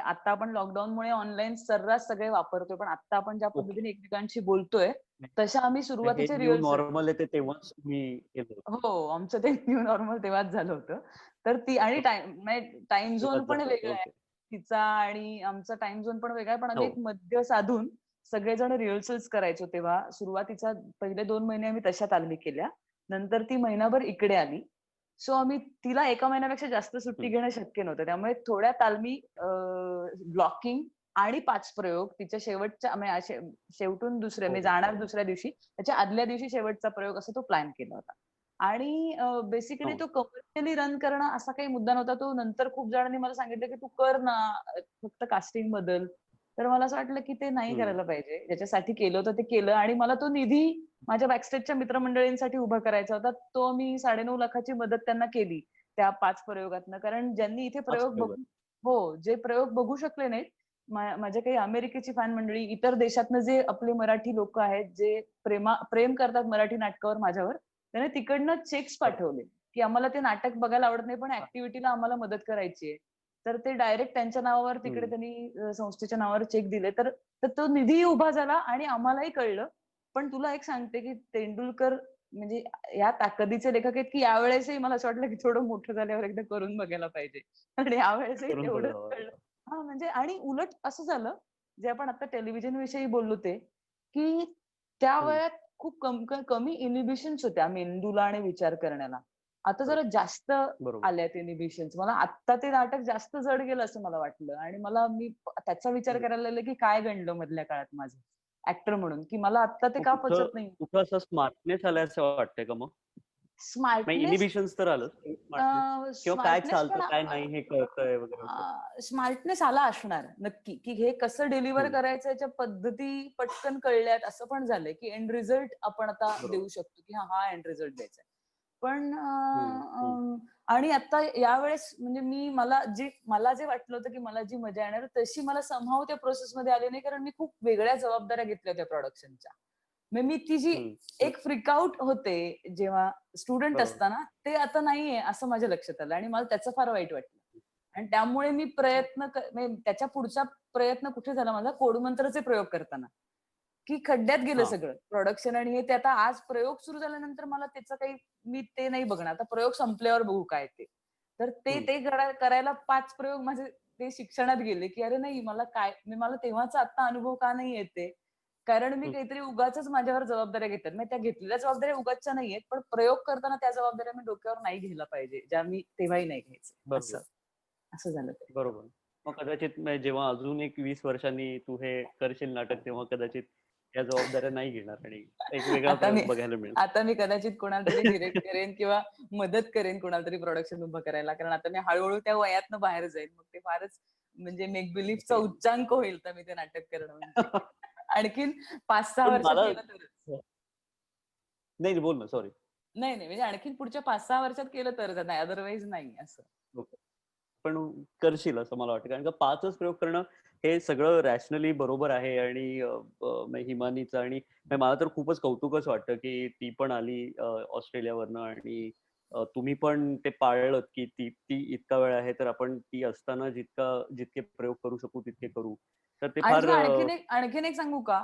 Speaker 3: आता आपण लॉकडाऊनमुळे ऑनलाईन सर्रास सगळे वापरतोय. पण आता आपण ज्या
Speaker 2: ओके.
Speaker 3: पद्धतीने एकमेकांशी बोलतोय, तशा आम्ही
Speaker 2: हे
Speaker 3: सुरुवातीचे
Speaker 2: न्यू
Speaker 3: रिहर्सल
Speaker 2: नॉर्मल आहे ते तेव्हाच मी केलं होतं.
Speaker 3: हो, आमचं ते न्यू नॉर्मल तेव्हाच झालं होतं. तर ती आणि
Speaker 2: ओके.
Speaker 3: टाईम झोन
Speaker 2: तेव्हाच
Speaker 3: पण
Speaker 2: झालं होतं.
Speaker 3: वेगळा आहे.
Speaker 2: ओके.
Speaker 3: तिचा आणि आमचा टाईम झोन पण वेगळा आहे. पण आम्ही
Speaker 2: हो.
Speaker 3: एक मध्य साधून सगळेजण रिहर्सल्स करायचो तेव्हा. सुरुवातीचा पहिले 2 महिने आम्ही तशा तालमी केल्या. नंतर ती महिनाभर इकडे आली. सो आम्ही तिला 1 महिन्यापेक्षा जास्त सुट्टी
Speaker 2: हं.
Speaker 3: घेणं शक्य नव्हतं. त्यामुळे थोड्या तालमी ब्लॉकिंग आणि 5 प्रयोग तिच्या शेवटच्या शेवटून दुसऱ्या
Speaker 2: हो,
Speaker 3: मी
Speaker 2: हो.
Speaker 3: जाणार दुसऱ्या दिवशी, त्याच्या आदल्या दिवशी शेवटचा प्रयोग असा तो प्लॅन केला होता. आणि बेसिकली
Speaker 2: हो.
Speaker 3: तो कमर्शियली रन करणं असा काही मुद्दा नव्हता. तो नंतर खूप जणांनी मला सांगितलं, की "तू कर ना, फक्त कास्टिंग बदल." तर मला असं वाटलं, की ते नाही
Speaker 2: हं.
Speaker 3: करायला पाहिजे. ज्याच्यासाठी केलं होतं ते केलं आणि मला तो निधी माझ्या बॅकस्टेजच्या मित्रमंडळींसाठी उभा करायचा होता. तो मी 9.5 लाखाची मदत त्यांना केली त्या 5 प्रयोगातनं. कारण ज्यांनी इथे
Speaker 2: 5
Speaker 3: प्रयोग
Speaker 2: प्रयोग.
Speaker 3: बघू हो, जे प्रयोग बघू शकले नाहीत, माझ्या काही अमेरिकेची फॅन मंडळी, इतर देशातनं जे आपले मराठी लोकं आहेत, जे प्रेम करतात मराठी नाटकावर माझ्यावर, त्याने तिकडनं चेक्स
Speaker 2: बरोबर.
Speaker 3: पाठवले, की आम्हाला ते नाटक बघायला आवडत नाही, पण
Speaker 2: हां.
Speaker 3: ॲक्टिव्हिटीला आम्हाला मदत करायची आहे. तर ते डायरेक्ट त्यांच्या नावावर तिकडे
Speaker 2: हं.
Speaker 3: त्यांनी संस्थेच्या नावावर चेक दिले. तर तर तो निधीही उभा झाला आणि आम्हालाही कळलं. पण तुला एक सांगते, की तेंडुलकर म्हणजे या ताकदीचे लेखक आहेत, की यावेळेसही मला असं वाटलं, की थोडं मोठं झाल्यावर एकदा करून बघायला पाहिजे. आणि यावेळेसही
Speaker 2: करून
Speaker 3: तेवढंच
Speaker 2: बघावं.
Speaker 3: कळलं. हां, म्हणजे आणि उलट असं झालं, जे आपण आता टेलिव्हिजन विषयी बोललो ते, की त्या
Speaker 2: हं.
Speaker 3: वयात खूप कमी इनिबिशन्स होत्या मेंदूला आणि विचार करण्याला. आता जरा
Speaker 2: बरोबर.
Speaker 3: जास्त
Speaker 2: बरोबर.
Speaker 3: आल्यात इनिबिशन्स. मला आत्ता ते नाटक जास्त जड गेलं असं मला वाटलं आणि मी त्याचा विचार
Speaker 2: हं.
Speaker 3: करायला लागले, की काय घडलं मधल्या काळात माझं ॲक्टर म्हणून, की मला आत्ता ते
Speaker 2: मग
Speaker 3: का
Speaker 2: कुठं
Speaker 3: पचत नाही.
Speaker 2: कुठं असं स्मार्टनेस आलाय असं वाटतंय का मग? म्हणजे
Speaker 3: स्मार्टनेस
Speaker 2: इनिबिशन्स तर आलंच. स्मार्टनेस किंवा काय
Speaker 3: स्मार्टनेस
Speaker 2: चालतं,
Speaker 3: पण
Speaker 2: काय नाही हे कळतंय वगैरे असं.
Speaker 3: स्मार्टनेस आला असणार नक्की, की हे कसं डिलिव्हर
Speaker 2: हं.
Speaker 3: करायचं याच्या पद्धती पटकन कळल्यात असं पण झालंय, की एंड रिझल्ट आपण आता
Speaker 2: बरोबर.
Speaker 3: देऊ शकतो, की हा एंड रिझल्ट द्यायचा आहे. पण
Speaker 2: हम्म.
Speaker 3: आणि आता यावेळेस म्हणजे मला जे वाटलं होतं की मला जी मजा येणार तशी मला समहाऊ त्या प्रोसेसमध्ये आली नाही, कारण मी खूप वेगळ्या जबाबदाऱ्या घेतल्या होत्या प्रोडक्शनच्या. मी ती जी एक फ्रिकआउट होते जेव्हा स्टुडंट
Speaker 2: बरोबर.
Speaker 3: असताना, ते आता नाहीये असं माझ्या लक्षात आलं आणि मला त्याचं फार वाईट वाटलं. आणि त्यामुळे मी म्हणजे त्याच्या पुढचा प्रयत्न कुठे झाला माझा, कोडमंत्रचे प्रयोग करताना, की खड्ड्यात गेलं
Speaker 2: हा.
Speaker 3: सगळं प्रोडक्शन. आणि हे ते आता आज प्रयोग सुरू झाल्यानंतर मला त्याचं काही, मी ते नाही बघणार आता, प्रयोग संपल्यावर बघू काय ते. तर ते करायला 5 प्रयोग माझे ते शिक्षणात गेले, की अरे नाही मला तेव्हाचा आता अनुभव का नाही येते, कारण मी काहीतरी उगाचच माझ्यावर जबाबदाऱ्या घेतात. म्हणजे त्या घेतलेल्या जबाबदाऱ्या उगाचच्या नाहीयेत, पण प्रयोग करताना त्या जबाबदाऱ्या मी डोक्यावर नाही घ्यायला पाहिजे, ज्या मी तेव्हाही नाही घ्यायचे.
Speaker 2: बरोबर.
Speaker 3: असं झालं ते.
Speaker 2: बरोबर. मग कदाचित जेव्हा अजून एक 20 वर्षांनी तू हे करशील नाटक, तेव्हा कदाचित या जबाबदाऱ्या नाही घेणार आणि एक वेगळा प्रयोग बघायला मिळेल.
Speaker 3: आता मी कदाचित कोणाला तरी डिरेक्ट करेन किंवा मदत करेन कोणाला तरी प्रोडक्शन उभं करायला, कारण आता मी हळूहळू त्या वयातनं बाहेर जाईल. मग ते फारच म्हणजे मेक बिलीफचा उच्चांक होईल तर मी ते नाटक करणं म्हणजे. आणखीन 5-6
Speaker 2: पण
Speaker 3: वर्षात
Speaker 2: मला
Speaker 3: केलं तरच.
Speaker 2: नाही बोल ना, सॉरी.
Speaker 3: नाही म्हणजे आणखीन पुढच्या 5-6 वर्षात केलं तरच, नाही अदरवाईज नाही असं.
Speaker 2: ओके. पण करशील असं मला वाटतं, कारण का 5च प्रयोग करणं हे सगळं रॅशनली बरोबर आहे. आणि हिमानीचं आणि मला तर खूपच कौतुकच वाटतं की ती पण आली ऑस्ट्रेलियावरनं आणि तुम्ही पण ते पाळलं की ती इतका वेळ आहे, तर आपण ती असताना जितके प्रयोग करू शकू तितके करू. तर ते फार
Speaker 3: आणखीन एक सांगू का,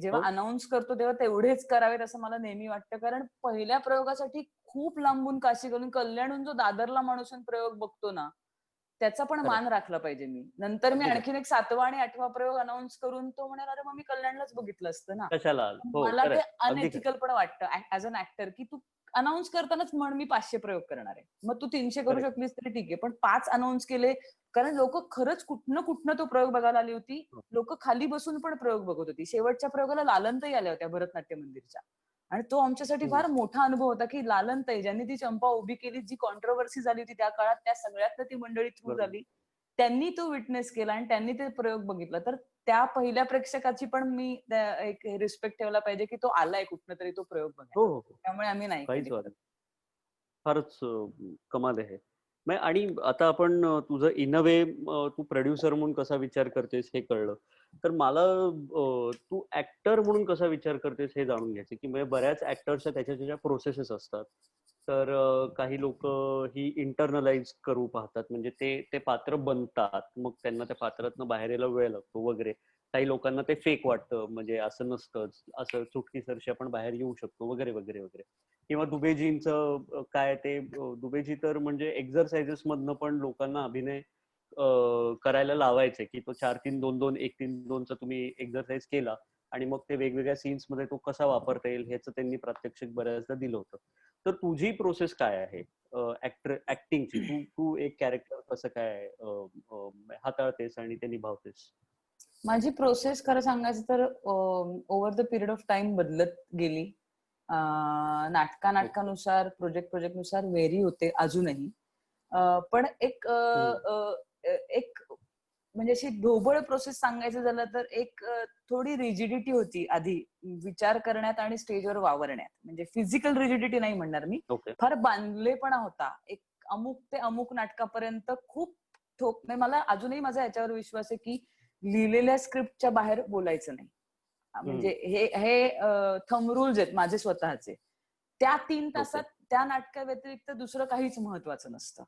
Speaker 3: जेव्हा
Speaker 2: हो.
Speaker 3: अनाऊन्स करतो तेव्हा तेवढेच करावेत असं मला नेहमी वाटतं, कारण पहिल्या प्रयोगासाठी खूप लांबून काशी घालून कल्याणहून जो दादरला माणूस प्रयोग बघतो ना, त्याचा पण
Speaker 2: खरंय.
Speaker 3: मान राखला पाहिजे मी. नंतर मी
Speaker 2: अगदी खरं.
Speaker 3: आणखीन एक 7वा आणि 8वा प्रयोग अनाऊन्स करून तो म्हणाला, अरे मग मी कल्याणलाच बघितलं असतं ना.
Speaker 2: कशाला आलं? हो,
Speaker 3: मला
Speaker 2: खरंय.
Speaker 3: ते
Speaker 2: अगदी खरं.
Speaker 3: अनएथिकल पण वाटतं ऍज अन ऍक्टर, की तू अनाऊन्स करतानाच म्हण मी 500 प्रयोग करणार आहे. मग तू 300 करू
Speaker 2: करेक्ट.
Speaker 3: शकलीस तरी ठीक आहे, पण 5 अनाऊन्स केले, कारण लोक खरंच कुठनं तो प्रयोग बघायला आली होती.
Speaker 2: हो.
Speaker 3: लोक खाली बसून पण प्रयोग बघत होती. शेवटच्या प्रयोगाला लालनताई आल्या होत्या भरतनाट्य मंदिरच्या. आणि तो आमच्यासाठी फार मोठा अनुभव होता, की लालनताई ज्यांनी ती चंपा उभी केली, जी कॉन्ट्रोवर्सी झाली होती त्या काळात, त्या सगळ्यातनं ती मंडळी थ्रू
Speaker 2: बरोबर.
Speaker 3: झाली. त्यांनी तो विटनेस केला आणि त्यांनी ते प्रयोग बघितला. तर त्या पहिल्या प्रेक्षकाची पण मी एक रिस्पेक्ट ठेवला पाहिजे, की तो आलाय कुठनं तरी तो प्रयोग बघायला.
Speaker 2: हो, हो, हो.
Speaker 3: त्यामुळे आम्ही नाही
Speaker 2: काहीच
Speaker 3: केले
Speaker 2: वाद
Speaker 3: परत.
Speaker 2: नाही. फारच कमाल आहे. आणि आता आपण तुझं in a way Tu producer म्हणून कसा विचार करतेस हे कळलं. तर मला तू ऍक्टर म्हणून कसा विचार करतेस हे जाणून घ्यायचं, की म्हणजे बऱ्याच ऍक्टर्सच्या त्याच्या प्रोसेसेस असतात. तर काही लोक ही इंटरनलाइज करू पाहतात, म्हणजे ते पात्र बनतात, मग त्यांना त्या पात्रातनं बाहेर यायला वेळ लागतो वगैरे. काही लोकांना ते फेक वाटतं, म्हणजे असं नसतंच, असं चुटकीसरशी आपण बाहेर येऊ शकतो वगैरे वगैरे वगैरे. किंवा दुबेजींचं काय ते दुबेजी तर म्हणजे एक्झरसाइजेस मधनं पण लोकांना अभिनय करायला लावायचे, की तो 4-3-2-2 1-3-2चा तुम्ही एक्झरसाइज केला आणि मग ते वेगवेगळ्या सीन्स मध्ये तो कसा वापरता येईल ह्याचं त्यांनी प्रात्यक्षिक बऱ्याचदा दिलं होतं. तर तुझी प्रोसेस काय आहे ऍक्टिंगची? तू एक कॅरेक्टर कसं काय हाताळतेस आणि ते निभावतेस?
Speaker 3: माझी प्रोसेस खरं सांगायचं तर over the period of time बदलत गेली. नाटकानुसार, प्रोजेक्टनुसार वेरी होते अजूनही. पण एक म्हणजे अशी ढोबळ प्रोसेस सांगायचं झालं तर एक थोडी रिजिडिटी होती आधी विचार करण्यात आणि स्टेजवर वावरण्यात. म्हणजे फिजिकल रिजिडिटी नाही म्हणणार मी,
Speaker 2: ओके.
Speaker 3: फार बांधलेपणा होता. एक अमुक ते अमुक नाटकापर्यंत खूप म्हणजे मला अजूनही माझा याच्यावर विश्वास आहे की लिहिलेल्या स्क्रिप्टच्या बाहेर बोलायचं नाही. म्हणजे हे थंब रूल्स आहेत माझे स्वतःचे. त्या 3 तासात त्या नाटका व्यतिरिक्त दुसरं काहीच महत्वाचं नसतं.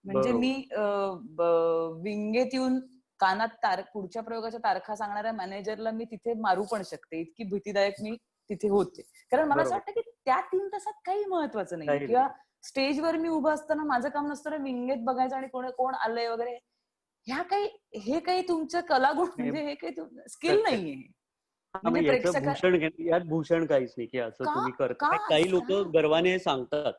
Speaker 3: म्हणजे मी विंगेत येऊन कानात पुढच्या प्रयोगाच्या तारखा सांगणाऱ्या मॅनेजरला मी तिथे मारू पण शकते, इतकी भीतीदायक मी तिथे होते. कारण मला असं वाटतं की त्या 3 तासात काही महत्वाचं नाही. किंवा स्टेजवर मी उभं असताना माझं काम नसतं विंगेत बघायचं आणि कोण आलंय वगैरे. हे काही तुमचं कलागुण म्हणजे हे काही स्किल नाहीये. म्हणजे
Speaker 2: यात भूषण काहीच नाही की असं तुम्ही करताय. काही लोक गर्वाने सांगतात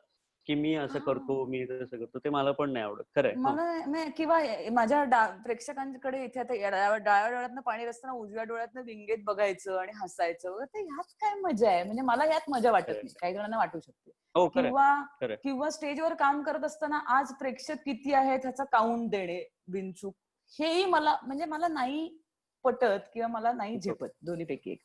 Speaker 2: की मी असं करतो, मी तसं करतो. ते मला पण नाही आवडत. खरंय.
Speaker 3: मला किंवा माझ्या प्रेक्षकांकडे इथे आता डाव्या डोळ्यातनं पाणी असताना उजव्या डोळ्यातनं विंगेत बघायचं आणि हसायचं वगैरे, ह्यात काय मजा आहे. म्हणजे मला यात मजा वाटत नाही, काही जणांना वाटू शकते. किंवा स्टेजवर काम करत असताना आज प्रेक्षक किती आहेत ह्याचा काउंट देणे बिनचूक, हेही मला नाही पटत किंवा मला नाही झेपत दोन्हीपैकी एक.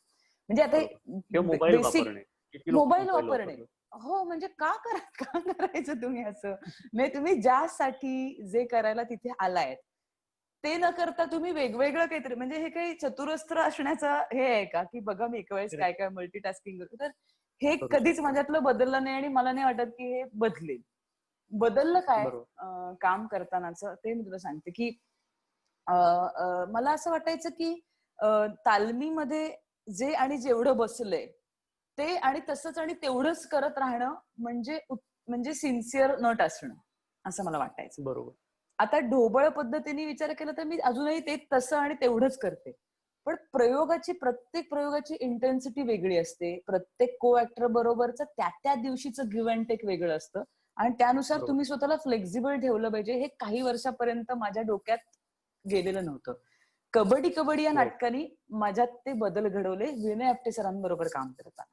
Speaker 3: म्हणजे आता बेसिक मोबाईल वापरणे, हो, म्हणजे का करायचं तुम्ही असं? म्हणजे तुम्ही ज्यासाठी जे करायला तिथे आलायत, ते न करता तुम्ही वेगवेगळं काहीतरी, म्हणजे हे काही चतुरस्त्र असण्याचं हे आहे का, की बघा मी एका वेळेस काय काय मल्टीटास्किंग करतो. तर हे
Speaker 2: करू
Speaker 3: कधीच
Speaker 2: शकतो.
Speaker 3: माझ्यातलं बदललं नाही आणि मला नाही वाटत की हे बदलेल. बदललं काय
Speaker 2: बरोबर.
Speaker 3: काम करतानाचं ते मी तुला सांगते, की मला असं वाटायचं की तालमीमध्ये जे आणि जेवढं बसलंय ते आणि तसंच आणि तेवढंच करत राहणं म्हणजे म्हणजे सिन्सिअर नट असणं, असं मला वाटायचं.
Speaker 2: बरोबर.
Speaker 3: आता ढोबळ पद्धतीने विचार केला तर मी अजूनही ते तसं आणि तेवढंच करते. पण प्रत्येक प्रयोगाची इंटेन्सिटी वेगळी असते. प्रत्येक को ऍक्टर बरोबरचं त्या दिवशीचं गिव्ह अँड टेक वेगळं असतं आणि त्यानुसार
Speaker 2: बरोबर.
Speaker 3: तुम्ही स्वतःला फ्लेक्झिबल ठेवलं पाहिजे. हे काही वर्षापर्यंत माझ्या डोक्यात गेलेलं नव्हतं. कबड्डी या
Speaker 2: Right.
Speaker 3: नाटकाने माझ्यात ते बदल घडवले विनय आपटे सरांबरोबर काम करताना.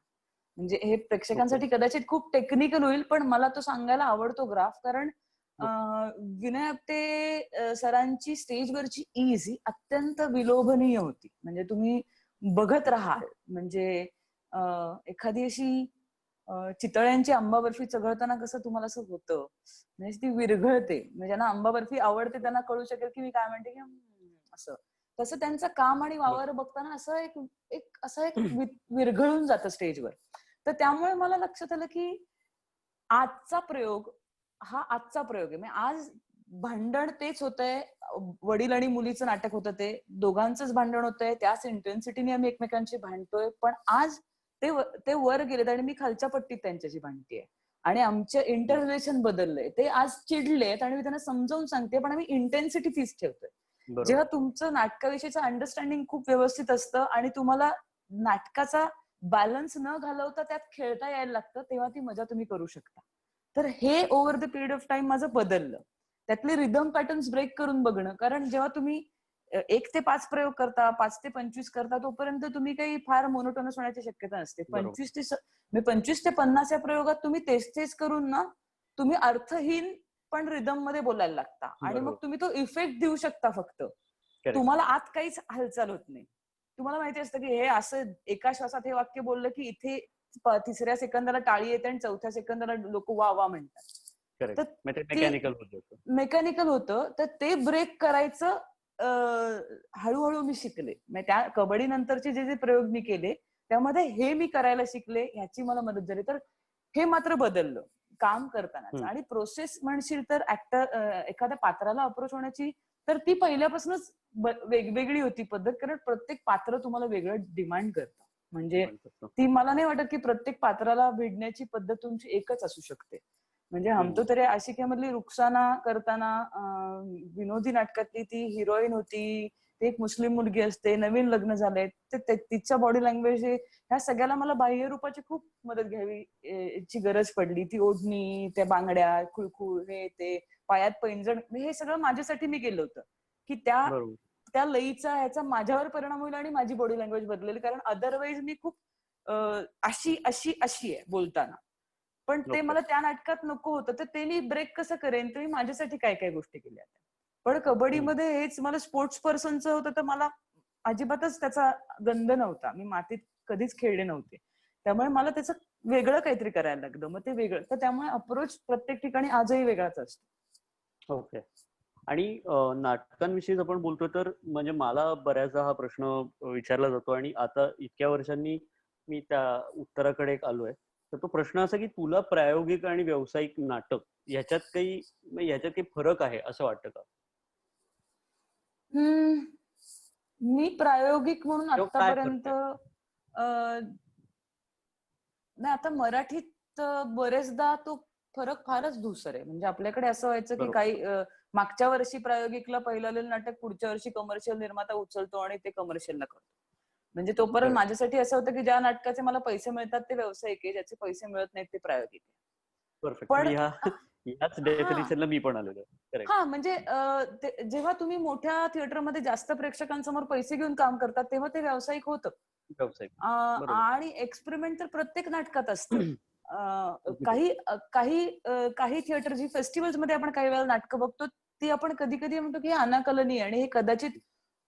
Speaker 3: म्हणजे हे
Speaker 2: Okay.
Speaker 3: प्रेक्षकांसाठी कदाचित खूप टेक्निकल होईल, पण मला तो सांगायला आवडतो ग्राफ, कारण विनय आपटे सरांची स्टेजवरची ईज ही अत्यंत विलोभनीय होती. म्हणजे तुम्ही बघत राहाल, म्हणजे एखादी अशी चितळ्यांची आंबा बर्फी चघळताना कसं तुम्हाला असं होतं, म्हणजे ती विरघळते. म्हणजे ज्यांना आंबा बर्फी आवडते त्यांना कळू शकेल की मी काय म्हणते, की असं. तसं त्यांचं काम आणि वावर बघताना असं एक विरघळून जातं स्टेजवर. तर त्यामुळे मला लक्षात आलं की आजचा प्रयोग आहे. म्हणजे आज भांडण तेच होतंय, वडील आणि मुलीचं नाटक होतं, ते दोघांचंच भांडण होतंय, त्याच इंटेन्सिटीने आम्ही एकमेकांशी भांडतोय. पण आज ते वर गेलेत आणि मी खालच्या पट्टीत त्यांच्याशी भांडतेय आणि आमचं इंटर रिलेशन बदललंय. ते आज चिडलेत आणि मी त्यांना समजावून सांगते, पण आम्ही इंटेन्सिटी तीच ठेवतोय. जेव्हा
Speaker 2: बरोबर.
Speaker 3: तुमचं नाटकाविषयीचं अंडरस्टँडिंग खूप व्यवस्थित असतं आणि तुम्हाला नाटकाचा बॅलन्स न घालवता त्यात खेळता यायला लागतं, तेव्हा ती मजा तुम्ही करू शकता. तर हे over the period of time माझं बदललं. त्यातले रिदम पॅटर्न्स ब्रेक करून बघणं, कारण जेव्हा तुम्ही 1 ते 5 प्रयोग करता, 5 ते 25 करता, तोपर्यंत तुम्ही काही फार मोनोटोनस होण्याची शक्यता नसते.
Speaker 2: बरोबर.
Speaker 3: 25 ते 50 या प्रयोगात तुम्ही तेच करून ना, तुम्ही अर्थहीन पण रिदम मध्ये बोलायला लागता आणि मग
Speaker 2: बरोबर.
Speaker 3: तुम्ही तो इफेक्ट देऊ शकता फक्त.
Speaker 2: करेक्ट.
Speaker 3: तुम्हाला आत काहीच हालचाल होत नाही. तुम्हाला माहिती असतं की हे असं एका श्वासात हे वाक्य बोललं की इथे 3ऱ्या सेकंदाला टाळी येते आणि 4थ्या सेकंदाला लोक वा वा म्हणतात.
Speaker 2: करेक्ट.
Speaker 3: तर
Speaker 2: मग ते
Speaker 3: ती
Speaker 2: मेकॅनिकल होत जातं.
Speaker 3: मेकॅनिकल होतं. तर ते ब्रेक करायचं हळूहळू मी शिकले. म्हणजे त्या कबड्डी नंतरचे जे प्रयोग मी केले, त्यामध्ये हे मी करायला शिकले, ह्याची मला मदत झाली. तर हे मात्र बदललं काम करतानाच. आणि प्रोसेस म्हणशील तर एखाद्या पात्राला अप्रोच होण्याची, तर ती पहिल्यापासूनच वेगवेगळी होती पद्धत, कारण प्रत्येक पात्र तुम्हाला वेगळं डिमांड करतं. म्हणजे ती मला नाही वाटत की प्रत्येक पात्राला भिडण्याची पद्धत तुमची एकच असू शकते. म्हणजे हम तो तेरे आशिकीमधली रुखसाना करताना विनोदी नाटकातली ती हिरोईन होती, ती एक मुस्लिम मुलगी असते, नवीन लग्न झालंय, तिच्या बॉडी लँग्वेज, ह्या सगळ्याला मला बाह्य रूपाची खूप मदत घ्यावी ची गरज पडली. ती ओढणी, त्या बांगड्या, खुळखुळ, हे ते, पायात पैंजण, हे सगळं माझ्यासाठी मी केलं होतं की त्या लईचा ह्याचा माझ्यावर परिणाम होईल आणि माझी बॉडी लँग्वेज बदलेल. कारण अदरवाईज मी खूप अशी आहे बोलताना. पण ते मला त्या नाटकात नको होतं, तर ते मी ब्रेक कसं करेन, तर मी माझ्यासाठी काय काय गोष्टी केल्या. पण कबड्डीमध्ये हेच मला स्पोर्ट्स पर्सनचं होतं, तर मला अजिबातच त्याचा गंध नव्हता. मी मातीत कधीच खेळले नव्हते, त्यामुळे मला त्याचं वेगळं काहीतरी करायला लागलं. मग ते वेगळं, तर त्यामुळे अप्रोच प्रत्येक ठिकाणी आजही वेगळाच असतो.
Speaker 2: ओके. आणि नाटकांविषयी आपण बोलतोय, तर म्हणजे मला बऱ्याचदा हा प्रश्न विचारला जातो आणि आता इतक्या वर्षांनी मी त्या उत्तराकडे एक आलोय. तर तो प्रश्न असा की तुला प्रायोगिक आणि व्यावसायिक नाटक ह्याच्यात काही फरक आहे असं वाटतं का?
Speaker 3: मी प्रायोगिक म्हणून
Speaker 2: किंवा काय फरक
Speaker 3: आतापर्यंत
Speaker 2: आहे?
Speaker 3: नाही, आता मराठीत बरेचदा तो फरक फारच धूसर आहे. म्हणजे आपल्याकडे असं व्हायचं की काही मागच्या वर्षी प्रायोगिकला पहिलं आलेलं नाटक पुढच्या वर्षी कमर्शियल निर्माता उचलतो आणि ते कमर्शियलला करतो. म्हणजे तोपर्यंत माझ्यासाठी असं होतं की ज्या नाटकाचे मला पैसे मिळतात ते व्यावसायिक आहे, ज्याचे पैसे मिळत नाहीत ते प्रायोगिक आहे.
Speaker 2: परफेक्ट.
Speaker 3: पण
Speaker 2: याच डेफिनेशनला मी पण आलेलो. करेक्ट.
Speaker 3: म्हणजे जेव्हा तुम्ही मोठ्या थिएटरमध्ये जास्त प्रेक्षकांसमोर पैसे घेऊन काम करतात, तेव्हा ते व्यावसायिक होतं.
Speaker 2: व्यावसायिक.
Speaker 3: आणि एक्सपेरिमेंट तर प्रत्येक नाटकात असतं. काही थिएटर जी फेस्टिवल्स मध्ये आपण काही वेळा नाटकं बघतो, ती आपण कधी कधी म्हणतो की अनाकलनीय आणि हे कदाचित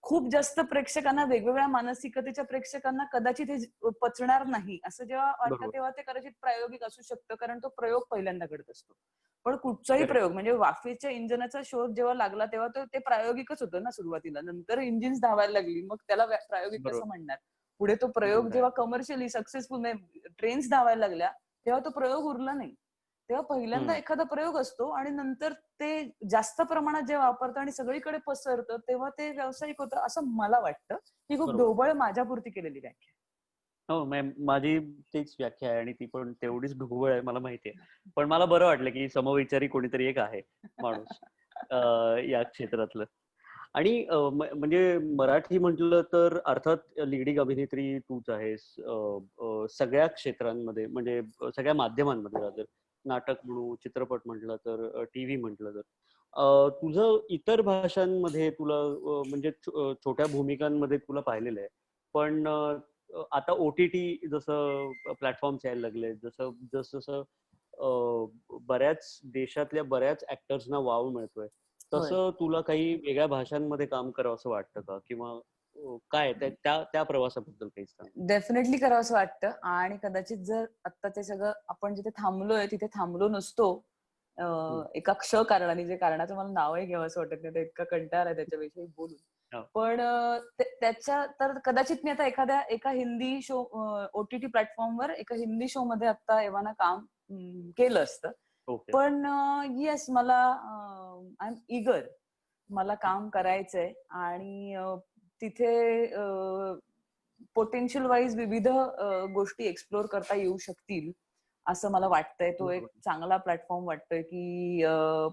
Speaker 3: खूप जास्त प्रेक्षकांना, वेगवेगळ्या मानसिकतेच्या प्रेक्षकांना कदाचित हे पचणार नाही असं जेव्हा वाटतं,
Speaker 2: बरोबर.
Speaker 3: तेव्हा ते कदाचित प्रायोगिक असू शकतं, कारण तो प्रयोग पहिल्यांदा घडत असतो. पण कुठचाही
Speaker 2: Correct.
Speaker 3: प्रयोग म्हणजे वाफेच्या इंजिनाचा शोध जेव्हा लागला तेव्हा ते प्रायोगिकच होतं ना सुरुवातीला. नंतर इंजिन्स धावायला लागली, मग त्याला प्रायोगिक कसं
Speaker 2: बरोबर.
Speaker 3: म्हणणार? पुढे तो प्रयोग
Speaker 2: बरोबर.
Speaker 3: जेव्हा कमर्शियली सक्सेसफुल ट्रेन्स धावायला लागल्या, तेव्हा तो प्रयोग उरला नाही. तेव्हा पहिल्यांदा एखादा प्रयोग असतो आणि नंतर ते जास्त प्रमाणात जेव्हा वापरतं आणि सगळीकडे पसरतं, तेव्हा ते व्यावसायिक होतं असं मला वाटतं. ही खूप
Speaker 2: बरोबर.
Speaker 3: ढोबळ माझ्यापुरती केलेली व्याख्या.
Speaker 2: हो, माझी तीच व्याख्या आहे आणि ती पण तेवढीच ढोबळ आहे, मला माहिती आहे. पण मला बरं वाटलं की समविचारी कोणीतरी एक आहे माणूस या क्षेत्रातलं. आणि म्हणजे मराठी म्हटलं तर अर्थात लीडिंग अभिनेत्री तूच आहेस. सगळ्या क्षेत्रांमध्ये म्हणजे सगळ्या माध्यमांमध्ये राहते. नाटक म्हणू, चित्रपट म्हटलं तर, टीव्ही म्हटलं तर. तुझं इतर भाषांमध्ये तुला म्हणजे छोट्या भूमिकांमध्ये तुला पाहिलेलं आहे. पण आता OTT जसं प्लॅटफॉर्म्स यायला लागले, जसं जसं बऱ्याच देशातल्या बऱ्याच ऍक्टर्सना वाव मिळतोय,
Speaker 3: होय.
Speaker 2: तसं तुला काही वेगळ्या भाषांमध्ये काम करावं असं वाटतं का? किंवा काय त्या प्रवासाबद्दल काही सांग?
Speaker 3: डेफिनेटली करावंसं वाटतं आणि कदाचित जर आता ते सगळं आपण जिथे थांबलोय तिथे थांबलो नसतो, एका कारणाने, जे कारणाचं मला नावही घ्यावं असं वाटत नाही, इतका कंटाळा आहे त्याच्याविषयी बोलून.
Speaker 2: हो.
Speaker 3: पण त्याच्या तर कदाचित मी आता एका हिंदी शो, OTT प्लॅटफॉर्मवर एका हिंदी शो मध्ये आता एव्हाना काम केलं असतं.
Speaker 2: ओके.
Speaker 3: पण येस, मला आय एम इगर, मला काम करायचंय आणि तिथे पोटेन्शियल वाईज विविध गोष्टी एक्सप्लोर करता येऊ शकतील असं मला वाटतंय. तो एक
Speaker 2: बरोबर.
Speaker 3: चांगला प्लॅटफॉर्म वाटतोय की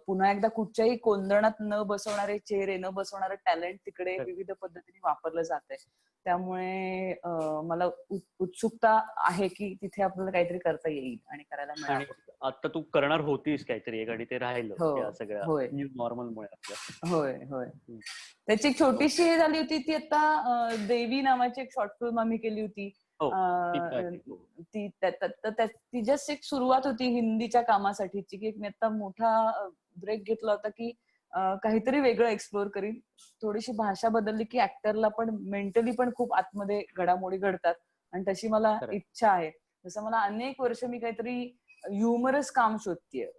Speaker 3: पुन्हा एकदा कुठच्याही कोंदणात न बसवणारे चेहरे, न बसवणारं टॅलेंट तिकडे
Speaker 2: Correct.
Speaker 3: विविध पद्धतीने वापरलं जातंय. त्यामुळे मला उत्सुकता आहे की तिथे आपल्याला काहीतरी करता येईल आणि करायला
Speaker 2: आणि
Speaker 3: मिळावं.
Speaker 2: आता तू करणार होतीस काहीतरी एक आणि ते राहिलं
Speaker 3: हो,
Speaker 2: या सगळ्या
Speaker 3: होय,
Speaker 2: न्यू नॉर्मलमुळे आपल्या.
Speaker 3: होय, होय. त्याची एक छोटीशी हे झाली होती ती आता, देवी नावाची एक शॉर्ट फिल्म आम्ही केली होती.
Speaker 2: हो, ती
Speaker 3: अं,
Speaker 2: पाहिली. हो.
Speaker 3: ती जस्ट एक सुरुवात होती हिंदीच्या कामासाठीची, की मी आता मोठा ब्रेक घेतला होता की काहीतरी वेगळं एक्सप्लोर करीन. थोडीशी भाषा बदलली की ऍक्टरला पण मेंटली पण खूप आतमध्ये घडामोडी घडतात आणि तशी मला
Speaker 2: Correct.
Speaker 3: इच्छा आहे. जसं मला अनेक वर्ष मी काहीतरी ह्युमरस काम शोधतीये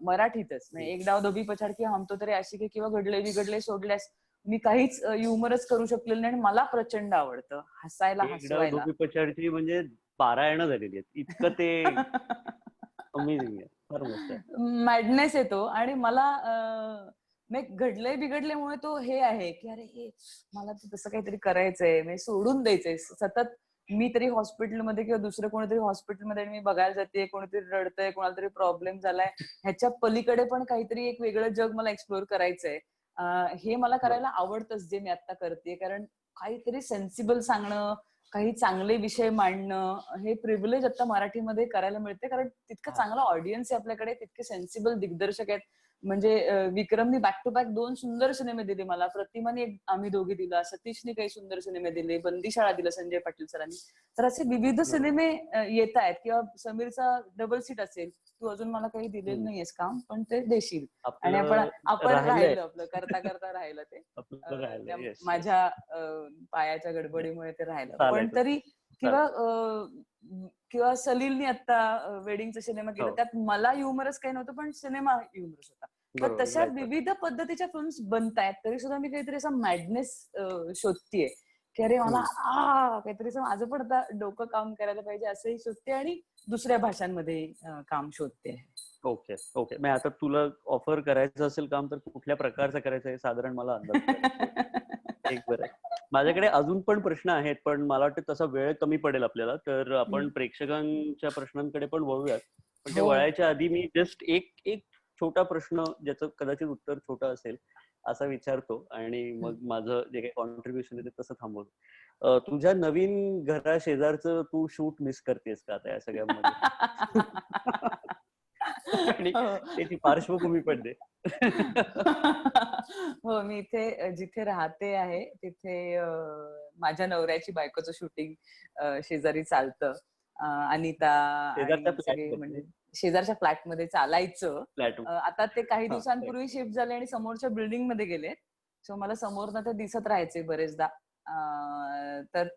Speaker 3: मराठीतच. म्हणजे एक डाव धोबी पछाड की हम तो तेरे आशिकी किंवा घडले बिघडले सोडल्यास मी काहीच ह्युमरस करू शकलेलं नाही आणि मला प्रचंड आवडतं हसायला,
Speaker 2: एक डाव
Speaker 3: हसवायला.
Speaker 2: धोबी पछाडची म्हणजे पारायणं झालेली आहेत. इतकं ते अमेझिंग आहे. फार मस्त आहे.
Speaker 3: मॅडनेस येतो आणि मला घडले बिघडल्यामुळे तो हे आहे की अरे हे मला तसं काहीतरी करायचंय, म्हणजे सोडून द्यायचंय सतत. मी तरी हॉस्पिटलमध्ये किंवा दुसरं कोणीतरी हॉस्पिटलमध्ये मी बघायला जाते, कोणीतरी रडतंय, कोणाला तरी प्रॉब्लेम झालाय, ह्याच्या पलीकडे पण काहीतरी एक वेगळं जग मला एक्सप्लोर करायचंय. हे मला करायला आवडतंच जे मी आता करते, कारण काहीतरी सेन्सिबल सांगणं, काही चांगले विषय मांडणं, हे प्रिव्हिलेज आता मराठीमध्ये करायला मिळते, कारण तितकं चांगला ऑडियन्स आहे आपल्याकडे, तितके सेन्सिबल दिग्दर्शक आहेत. म्हणजे विक्रमनी बॅक टू बॅक 2 सुंदर सिनेमे दिले मला. प्रतिमाने एक आम्ही दोघे दिला, सतीशने काही सुंदर सिनेमे दिले, बंदीशाळा दिला संजय पाटील सरांनी. तर असे विविध
Speaker 2: बरोबर.
Speaker 3: सिनेमे येत आहेत. किंवा समीरचा डबल सीट असेल, तू अजून मला काही दिलेलं नाहीयेस काम, पण ते देशील. आणि
Speaker 2: आपलं
Speaker 3: आपण
Speaker 2: राहिलंय.
Speaker 3: राहिलं, आपलं करता करता राहिलं ते.
Speaker 2: आपलं राहिलंय.
Speaker 3: त्या
Speaker 2: येस, येस.
Speaker 3: माझ्या पायाच्या गडबडीमुळे ते राहिलं. पण
Speaker 2: चालायचं.
Speaker 3: तरी किंवा सलीलनी आता वेडिंगचा सिनेमा केला,
Speaker 2: हो.
Speaker 3: त्यात मला ह्युमरस काही नव्हतं, पण सिनेमा ह्युमरस होता. तर
Speaker 2: बरोबर.
Speaker 3: तशा
Speaker 2: right.
Speaker 3: विविध पद्धतीच्या फिल्म्स बनतायत, तरी सुद्धा मी काहीतरी असा मॅडनेस शोधतीये की अरे मला काहीतरी असं माझं पण आता डोकं काम करायला पाहिजे असंही शोधते आणि दुसऱ्या भाषांमध्ये काम शोधते.
Speaker 2: Okay, okay. मग आता तुला ऑफर करायचं असेल काम, तर कुठल्या प्रकारचं करायचं हे साधारण मला अंदाज आहे. एक बरं. माझ्याकडे अजून पण प्रश्न आहेत, पण मला वाटतं तसा वेळ कमी पडेल आपल्याला, तर आपण प्रेक्षकांच्या प्रश्नांकडे पण वळूयात. पण ते
Speaker 3: हो.
Speaker 2: वळायच्या आधी मी जस्ट एक छोटा प्रश्न, ज्याचं कदाचित उत्तर छोटं असेल असा विचारतो आणि मग माझं जे काही कॉन्ट्रीब्युशन आहे ते तसं थांबवतो. तुझ्या नवीन घरा शेजारचं तू शूट मिस करतेस का आता या सगळ्यामध्ये? आणि
Speaker 3: हो.
Speaker 2: त्याची पार्श्वभूमी पण दे.
Speaker 3: हो, मी इथे जिथे राहते आहे तिथे माझ्या नवऱ्याची बायकोचं शूटिंग शेजारी चालतं. अनिता
Speaker 2: शेजारच्या
Speaker 3: आणि सगळे
Speaker 2: फ्लॅटमध्ये.
Speaker 3: म्हणजे शेजारच्या फ्लॅटमध्ये चालायचं.
Speaker 2: फ्लॅट.
Speaker 3: आता ते काही
Speaker 2: हां,
Speaker 3: दिवसांपूर्वी शिफ्ट झाले आणि समोरच्या बिल्डिंग मध्ये गेले. सो मला समोरनं ते दिसत राहायचे बरेचदा. तर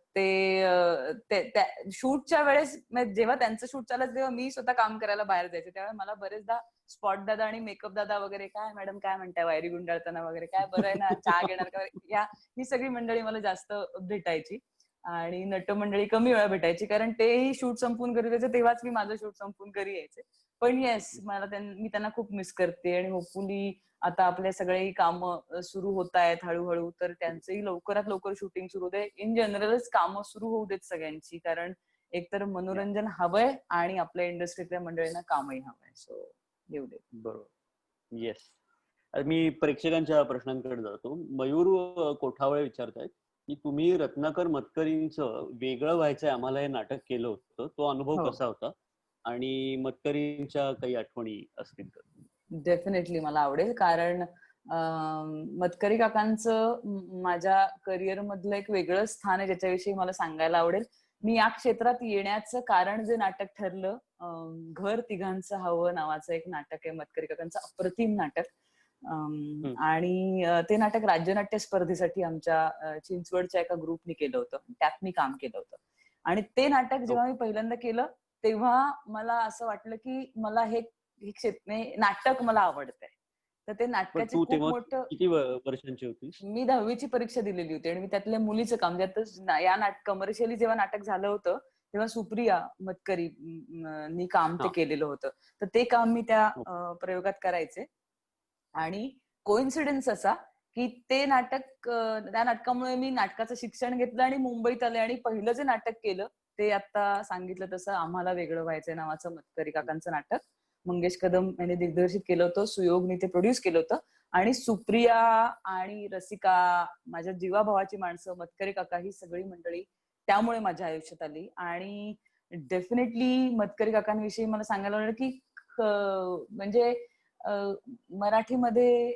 Speaker 3: शूटच्या वेळेस जेव्हा त्यांचं शूट चालायचं तेव्हा मी स्वतः काम करायला बाहेर जायचे. त्यावेळेस मला बरेचदा स्पॉट दादा आणि मेकअप दादा वगैरे, काय मॅडम काय म्हणताय वायरी गुंडाळताना वगैरे, काय बरं आहे ना, चहा घेणार का, ही सगळी मंडळी मला जास्त भेटायची. आणि नटमंडळी कमी वेळा भेटायची, कारण तेही शूट संपून घरी यायचे तेव्हाच मी माझं शूट संपून घरी यायचे. पण येस, मी त्यांना खूप मिस करते आणि होपफुली आता आपले सगळे काम सुरू होत आहेत हळूहळू, तर त्यांचंही लवकरात लवकर शूटिंग सुरू होते. इन जनरलच कामं सुरू होऊ देत सगळ्यांची, कारण एकतर मनोरंजन हवंय आणि आपल्या इंडस्ट्रीतल्या मंडळींना कामही हवंय. सो येऊ दे.
Speaker 2: बरोबर. येस. मी प्रेक्षकांच्या प्रश्नांकडे जातो. मयूर कोठावळे विचारतायत की तुम्ही रत्नाकर मतकरींचं वेगळं व्हायचंय आम्हाला हे नाटक केलं होतं, तो अनुभव
Speaker 3: हो.
Speaker 2: कसा होता आणि मतकरींच्या काही आठवणी असतील तर?
Speaker 3: डेफिनेटली मला आवडेल, कारण मतकरी काकांचं माझ्या करिअर मधलं एक वेगळं स्थान आहे ज्याच्याविषयी मला सांगायला आवडेल. मी या क्षेत्रात येण्याचं कारण जे नाटक ठरलं, घर तिघांचं हवं नावाचं एक नाटक आहे मतकरी काकांचं, अप्रतिम नाटक. आणि ते नाटक राज्यनाट्य स्पर्धेसाठी आमच्या चिंचवडच्या एका ग्रुपने केलं होतं, त्यात मी काम केलं होतं. आणि ते नाटक जेव्हा मी पहिल्यांदा केलं तेव्हा मला असं वाटलं की मला हे नाटक मला आवडतंय. तर ते नाटकाचे
Speaker 2: तू
Speaker 3: खूप
Speaker 2: तेव्हा
Speaker 3: मोठं,
Speaker 2: किती वर्षांची होतीस?
Speaker 3: मी 10वीची परीक्षा दिलेली होती आणि मी त्यातल्या मुलीचं काम, या कमर्शियली जेव्हा नाटक झालं होतं तेव्हा सुप्रिया मतकरी नी काम ते केलेलं होतं. तर ते काम मी त्या प्रयोगात करायचे. आणि कोइन्सिडन्स असा की ते नाटक, त्या नाटकामुळे मी नाटकाचं शिक्षण घेतलं आणि मुंबईत आले आणि पहिलं जे नाटक केलं ते आता सांगितलं तसं आम्हाला वेगळं व्हायचंय नावाचं मतकरी काकांचं नाटक मंगेश कदम यांनी दिग्दर्शित केलं होतं, सुयोगने ते प्रोड्यूस केलं होतं. आणि सुप्रिया आणि रसिका, माझ्या जीवाभावाची माणसं, मतकरी काका, ही सगळी मंडळी त्यामुळे माझ्या आयुष्यात आली. आणि डेफिनेटली मतकरी काकांविषयी मला सांगायला आवडेल की म्हणजे मराठीमध्ये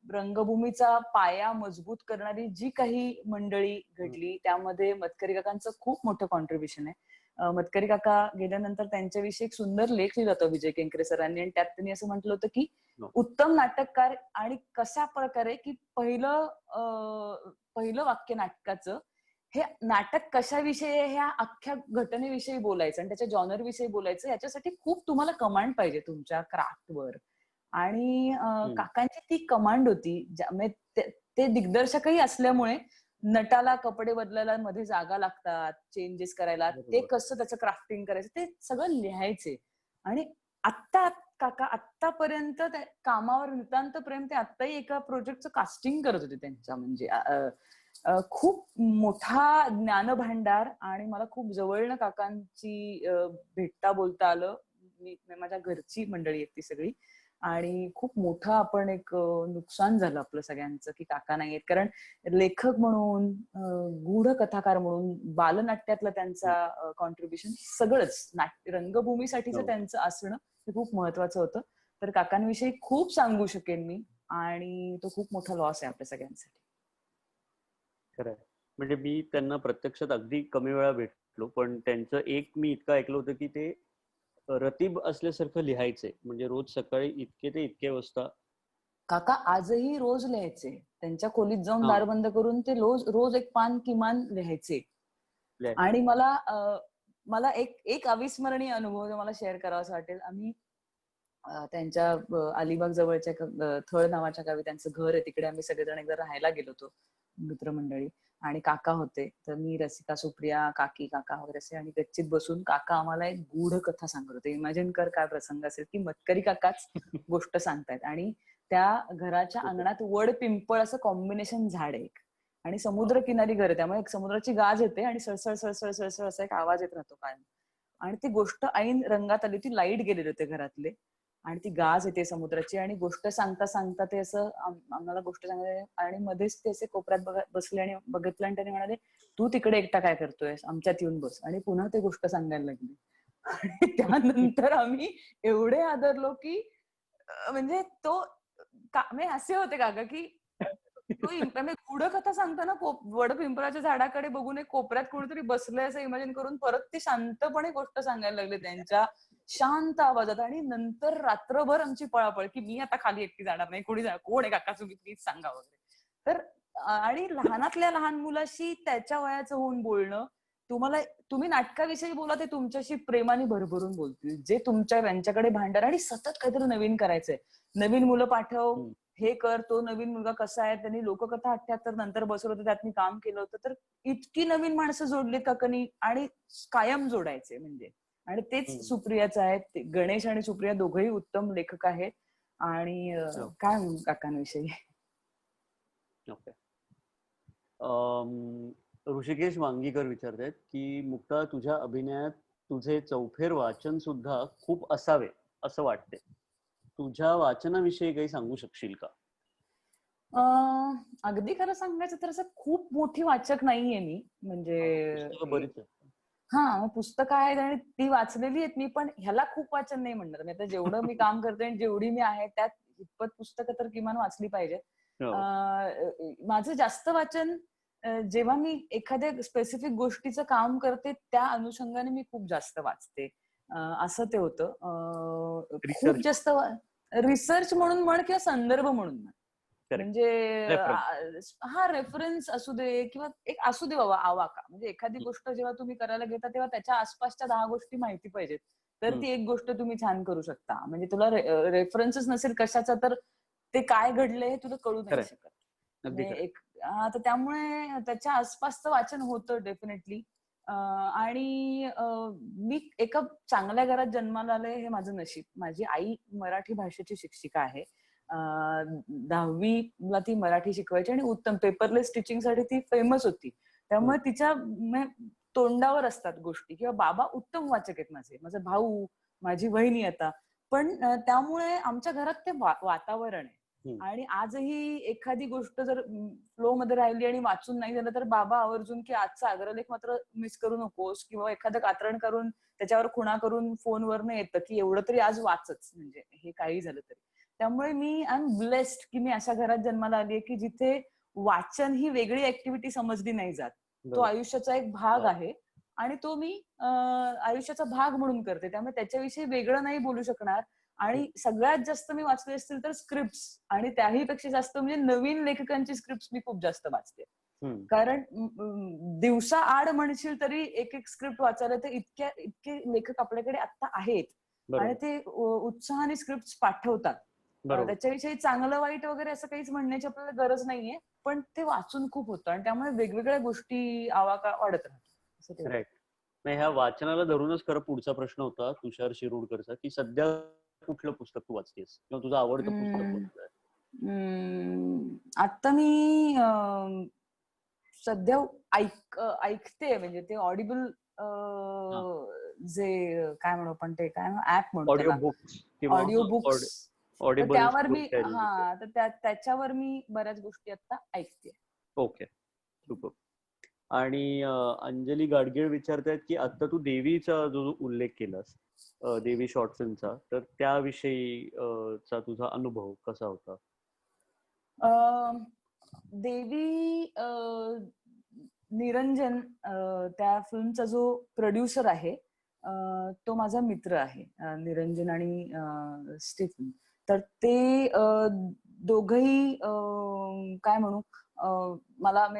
Speaker 3: रंगभूमीचा पाया मजबूत करणारी जी काही मंडळी घडली त्यामध्ये मतकरी काकांचं खूप मोठं कॉन्ट्रीब्युशन आहे. मतकरी काका गेल्यानंतर त्यांच्याविषयी एक सुंदर लेख लिहिला होता विजय केंकरे सरांनी, आणि त्यात त्यांनी असं म्हटलं होतं की उत्तम नाटककार आणि कशा प्रकारे की पहिलं वाक्य नाटकाचं हे नाटक कशाविषयी, ह्या अख्ख्या घटनेविषयी बोलायचं आणि त्याच्या जॉनर विषयी बोलायचं, याच्यासाठी खूप तुम्हाला कमांड पाहिजे तुमच्या क्राफ्टवर. आणि काकांची ती कमांड होती. ते दिग्दर्शकही असल्यामुळे नटाला कपडे बदलायला मध्ये जागा लागतात, चेंजेस करायला, ते कसं त्याचं क्राफ्टिंग करायचं ते सगळं लिहायचे. आणि काका आतापर्यंत कामावर नितांत प्रेम, ते आत्ताही एका प्रोजेक्टचं कास्टिंग करत होते त्यांच्या, म्हणजे खूप मोठा ज्ञानभांडार. आणि मला खूप जवळनं काकांची भेटता बोलता आलं. माझ्या घरची मंडळी आहेत ती सगळी, आणि खूप मोठं आपण एक नुकसान झालं आपलं सगळ्यांचं की काका नाही आहेत. कारण लेखक म्हणून, गूढ कथाकार म्हणून, बालनाट्यातलं त्यांचा कॉन्ट्रीब्युशन, सगळंच रंगभूमीसाठीचं त्यांचं असणं हे खूप महत्वाचं होतं. तर काकांविषयी खूप सांगू शकेन मी, आणि तो खूप मोठा लॉस आहे आपल्या सगळ्यांसाठी.
Speaker 2: खरंय. म्हणजे मी त्यांना प्रत्यक्षात अगदी कमी वेळा भेटलो, पण त्यांचं एक मी इतकं ऐकलं होतं की ते रतीब असल्यासारखं लिहायचे. म्हणजे रोज सकाळी इतके ते इतके वाजता. काका
Speaker 3: आजही रोज लिहायचे. त्यांच्या खोलीत जाऊन दार बंद करून ते रोज एक पान किमान लिहायचे. आणि मला एक अविस्मरणीय अनुभव मला शेअर करावासा वाटेल. आम्ही त्यांच्या अलिबाग जवळच्या थळ नावाच्या गावी त्यांचं घर आहे, तिकडे आम्ही सगळेजण एकदा राहायला गेलो होतो मित्रमंडळी. आणि काका होते, तर मी, रसिका, सुप्रिया, काकी, काका वगैरे असे, आणि गच्चीत बसून काका आम्हाला एक गूढ कथा सांगत होते. इमॅजिन कर काय प्रसंग असेल की मतकरी काकाच गोष्ट सांगतायत आणि त्या घराच्या अंगणात वड पिंपळ असं कॉम्बिनेशन झाड आहे आणि समुद्र किनारी घर आहे, त्यामुळे एक समुद्राची गाज येते आणि सळसळ सळसळ सळसळ असा एक आवाज येत राहतो कायम. आणि ती गोष्ट ऐन रंगात आली होती, लाईट गेलेले होते घरातले आणि ती गाज येते समुद्राची, आणि गोष्ट सांगता सांगता ते असं आम्हाला गोष्ट सांगते आणि मध्येच ते असे कोपऱ्यात बसले आणि बघितलं आणि त्याने म्हणाले, तू तिकडे एकटा काय करतोय, आमच्यात येऊन बस. आणि पुन्हा ते गोष्ट सांगायला लागली. आणि त्यानंतर आम्ही एवढे आदरलो की म्हणजे तो असे होते काका की गूढ कथा सांगताना वड पिंपळाच्या झाडाकडे बघून एक कोपऱ्यात कोणीतरी बसलंय असं इमॅजिन करून परत ते शांतपणे गोष्ट सांगायला लागले त्यांच्या शांत आवाजात. आणि नंतर रात्रभर आमची पळापळ की मी आता खाली एकटी जाणार नाही, कोण आहे काका, तुम्ही प्लीज सांगा वगैरे. तर आणि लहानातल्या लहान मुलाशी त्याच्या वयाचं होऊन बोलणं, तुम्ही नाटकाविषयी बोला, ते तुमच्याशी प्रेमाने भरभरून बोलतील. जे त्यांच्याकडे भांडण आणि सतत काहीतरी नवीन करायचंय, नवीन मुलं पाठव,
Speaker 2: हम्म.
Speaker 3: हे कर, तो नवीन मुलगा कसा आहे, त्यांनी लोककथा 78 नंतर बसवलं होतं, त्यात मी काम केलं होतं. तर इतकी नवीन माणसं जोडलीत काकांनी आणि कायम जोडायचे म्हणजे. आणि तेच
Speaker 2: हम्म.
Speaker 3: सुप्रियाचं आहे. गणेश आणि सुप्रिया दोघंही उत्तम लेखक आहेत. आणि
Speaker 2: हो.
Speaker 3: काय म्हणू काकांविषयी.
Speaker 2: ओके. ऋषिकेश वांगीकर विचारतायत की मुक्ता, तुझ्या अभिनयात तुझे चौफेर वाचन सुद्धा खूप असावे असं वाटते. तुझ्या वाचनाविषयी काही सांगू शकशील का?
Speaker 3: अगदी खरं सांगायचं तर असं खूप मोठी वाचक नाहीये मी.
Speaker 2: पुस्तकं
Speaker 3: म्हणजे
Speaker 2: बरीच आहेत.
Speaker 3: हा, पुस्तकं आहेत आणि ती वाचलेली आहेत मी, पण ह्याला खूप वाचन नाही म्हणणार मी. आता जेवढं मी काम करते आणि जेवढी मी आहे त्यात इतपत पुस्तकं तर किमान वाचली पाहिजेत.
Speaker 2: हो.
Speaker 3: माझं जास्त वाचन जेव्हा मी एखाद्या स्पेसिफिक गोष्टीचं काम करते त्या अनुषंगाने मी खूप जास्त वाचते. असं ते होतं. खूप
Speaker 2: Research.
Speaker 3: जास्त रिसर्च म्हणून म्हण किंवा संदर्भ म्हणून म्हण.
Speaker 2: Correct.
Speaker 3: म्हणजे
Speaker 2: Reference.
Speaker 3: हा, रेफरन्स असू दे किंवा एक असू दे बाबा आवाका. म्हणजे एखादी गोष्ट जेव्हा तुम्ही करायला घेता तेव्हा त्याच्या आसपासच्या 10 गोष्टी माहिती पाहिजेत, तर ती एक गोष्ट तुम्ही छान करू शकता. म्हणजे तुला रेफरन्सच नसेल कशाचा, तर ते काय घडलंय हे तुला कळू नाही
Speaker 2: Correct.
Speaker 3: शकत.
Speaker 2: अगदी
Speaker 3: म्हणजे
Speaker 2: खरं.
Speaker 3: तर त्यामुळे त्याच्या आसपासचं वाचन होतं डेफिनेटली. आणि मी एका चांगल्या घरात जन्माला आले हे माझं नशीब. माझी आई मराठी भाषेची शिक्षिका आहे. 10वीला ती मराठी शिकवायची आणि उत्तम पेपरलेस टीचिंगसाठी ती फेमस होती. त्यामुळे तिच्या तोंडावर असतात गोष्टी. किंवा बाबा उत्तम वाचक आहेत माझे भाऊ, माझी वहिनी आता. पण त्यामुळे आमच्या घरात ते वातावरण आहे. आणि आजही एखादी गोष्ट जर फ्लो मध्ये राहिली आणि वाचून नाही झालं तर बाबा आवर्जून की आजचा अग्रलेख मात्र मिस करू नकोस, किंवा एखादं कात्रण करून त्याच्यावर खुणा करून फोनवरनं येतं की एवढं तरी आज वाचच, म्हणजे हे काही झालं तरी. त्यामुळे मी आय एम ब्लेस्ड की मी अशा घरात जन्माला आलीये की जिथे वाचन ही वेगळी ऍक्टिव्हिटी समजली नाही जात. तो आयुष्याचा एक भाग आहे आणि तो मी आयुष्याचा भाग म्हणून करते. त्यामुळे त्याच्याविषयी वेगळं नाही बोलू शकणार. आणि सगळ्यात जास्त मी वाचले असतील तर स्क्रिप्ट्स, आणि त्याही पेक्षा जास्त म्हणजे नवीन लेखकांची स्क्रिप्ट्स मी खूप जास्त वाचते. कारण दिवसा आड म्हणशील तरी एक स्क्रिप्ट वाचायला तर इतके लेखक आपल्याकडे आता आहेत आणि ते उत्साहाने स्क्रिप्ट पाठवतात. त्याच्याविषयी चांगलं वाईट वगैरे असं काहीच म्हणण्याची आपल्याला गरज नाहीये, पण ते वाचून खूप होतं आणि त्यामुळे वेगवेगळ्या गोष्टी आवाका वाढत राहतात.
Speaker 2: राईट. ह्या वाचनाला धरूनच खरं पुढचा प्रश्न होता तुषार शिरोडकरचा, की सध्या कुठलं पुस्तक तू वाचतेस किंवा तुझं आवडतं पुस्तक कोणतं आहे?
Speaker 3: आता मी सध्या ऐकते, म्हणजे ते ऑडिबल जे काय म्हणू आपण, ते काय ऍप म्हणू
Speaker 2: ऑडिओ
Speaker 3: त्याला,
Speaker 2: बुक्स किंवा
Speaker 3: ऑडिओ बुक्स. त्यावर मी तर त्याच्यावर मी बऱ्याच गोष्टी आता ऐकते.
Speaker 2: Okay, super. आणि अंजली गाडगीळ विचारतायत की आता तू देवीचा जो उल्लेख केलास, देवी शॉर्ट फिल्मचा, तर त्याविषयी चा तुझा अनुभव कसा होता?
Speaker 3: देवी निरंजन, त्या फिल्मचा जो प्रोड्युसर आहे तो माझा मित्र आहे, निरंजन आणि स्टीफन. तर ते दोघही काय म्हणू,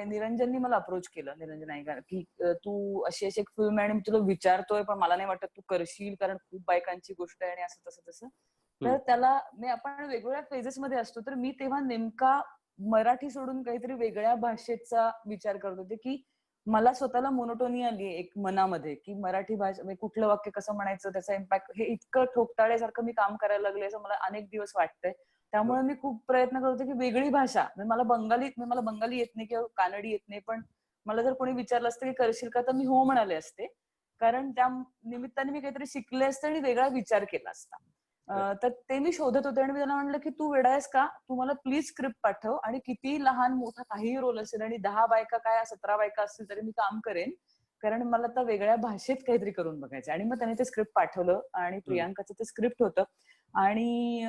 Speaker 3: निरंजननी मला अप्रोच केलं, निरंजन ऐका, की तू अशी एक फिल्म आहे आणि मी तुला विचारतोय पण मला नाही वाटत तू करशील, कारण खूप बायकांची गोष्ट आहे आणि असं तसं. तर त्याला आपण वेगवेगळ्या फेजेस मध्ये असतो, तर मी तेव्हा नेमका मराठी सोडून काहीतरी वेगळ्या भाषेचा विचार करत होते, की मला स्वतःला मोनोटोनी आली एक मनामध्ये, की मराठी भाषा कुठलं वाक्य कसं म्हणायचं, त्याचा इम्पॅक्ट, हे इतकं ठोकताळ्यासारखं मी काम करायला लागले असं मला अनेक दिवस वाटतंय. त्यामुळे मी खूप प्रयत्न करते की वेगळी भाषा, मला बंगाली येत नाही किंवा कानडी येत नाही, पण मला जर कोणी विचारलं असतं की करशील का, तर मी हो म्हणाले असते, कारण त्या निमित्ताने मी काहीतरी शिकले असते आणि वेगळा विचार केला असता. तर ते मी शोधत होते आणि मी त्यांना म्हणलं की तू वेडा आहेस का, तू मला प्लीज स्क्रिप्ट पाठव, आणि किती लहान मोठा काहीही रोल असेल आणि 10 बायका काय 17 बायका असतील तरी मी काम करेन, कारण मला तर वेगळ्या भाषेत काहीतरी करून बघायचं. आणि मग त्याने ते स्क्रिप्ट पाठवलं आणि प्रियांकाचं ते स्क्रिप्ट होतं. आणि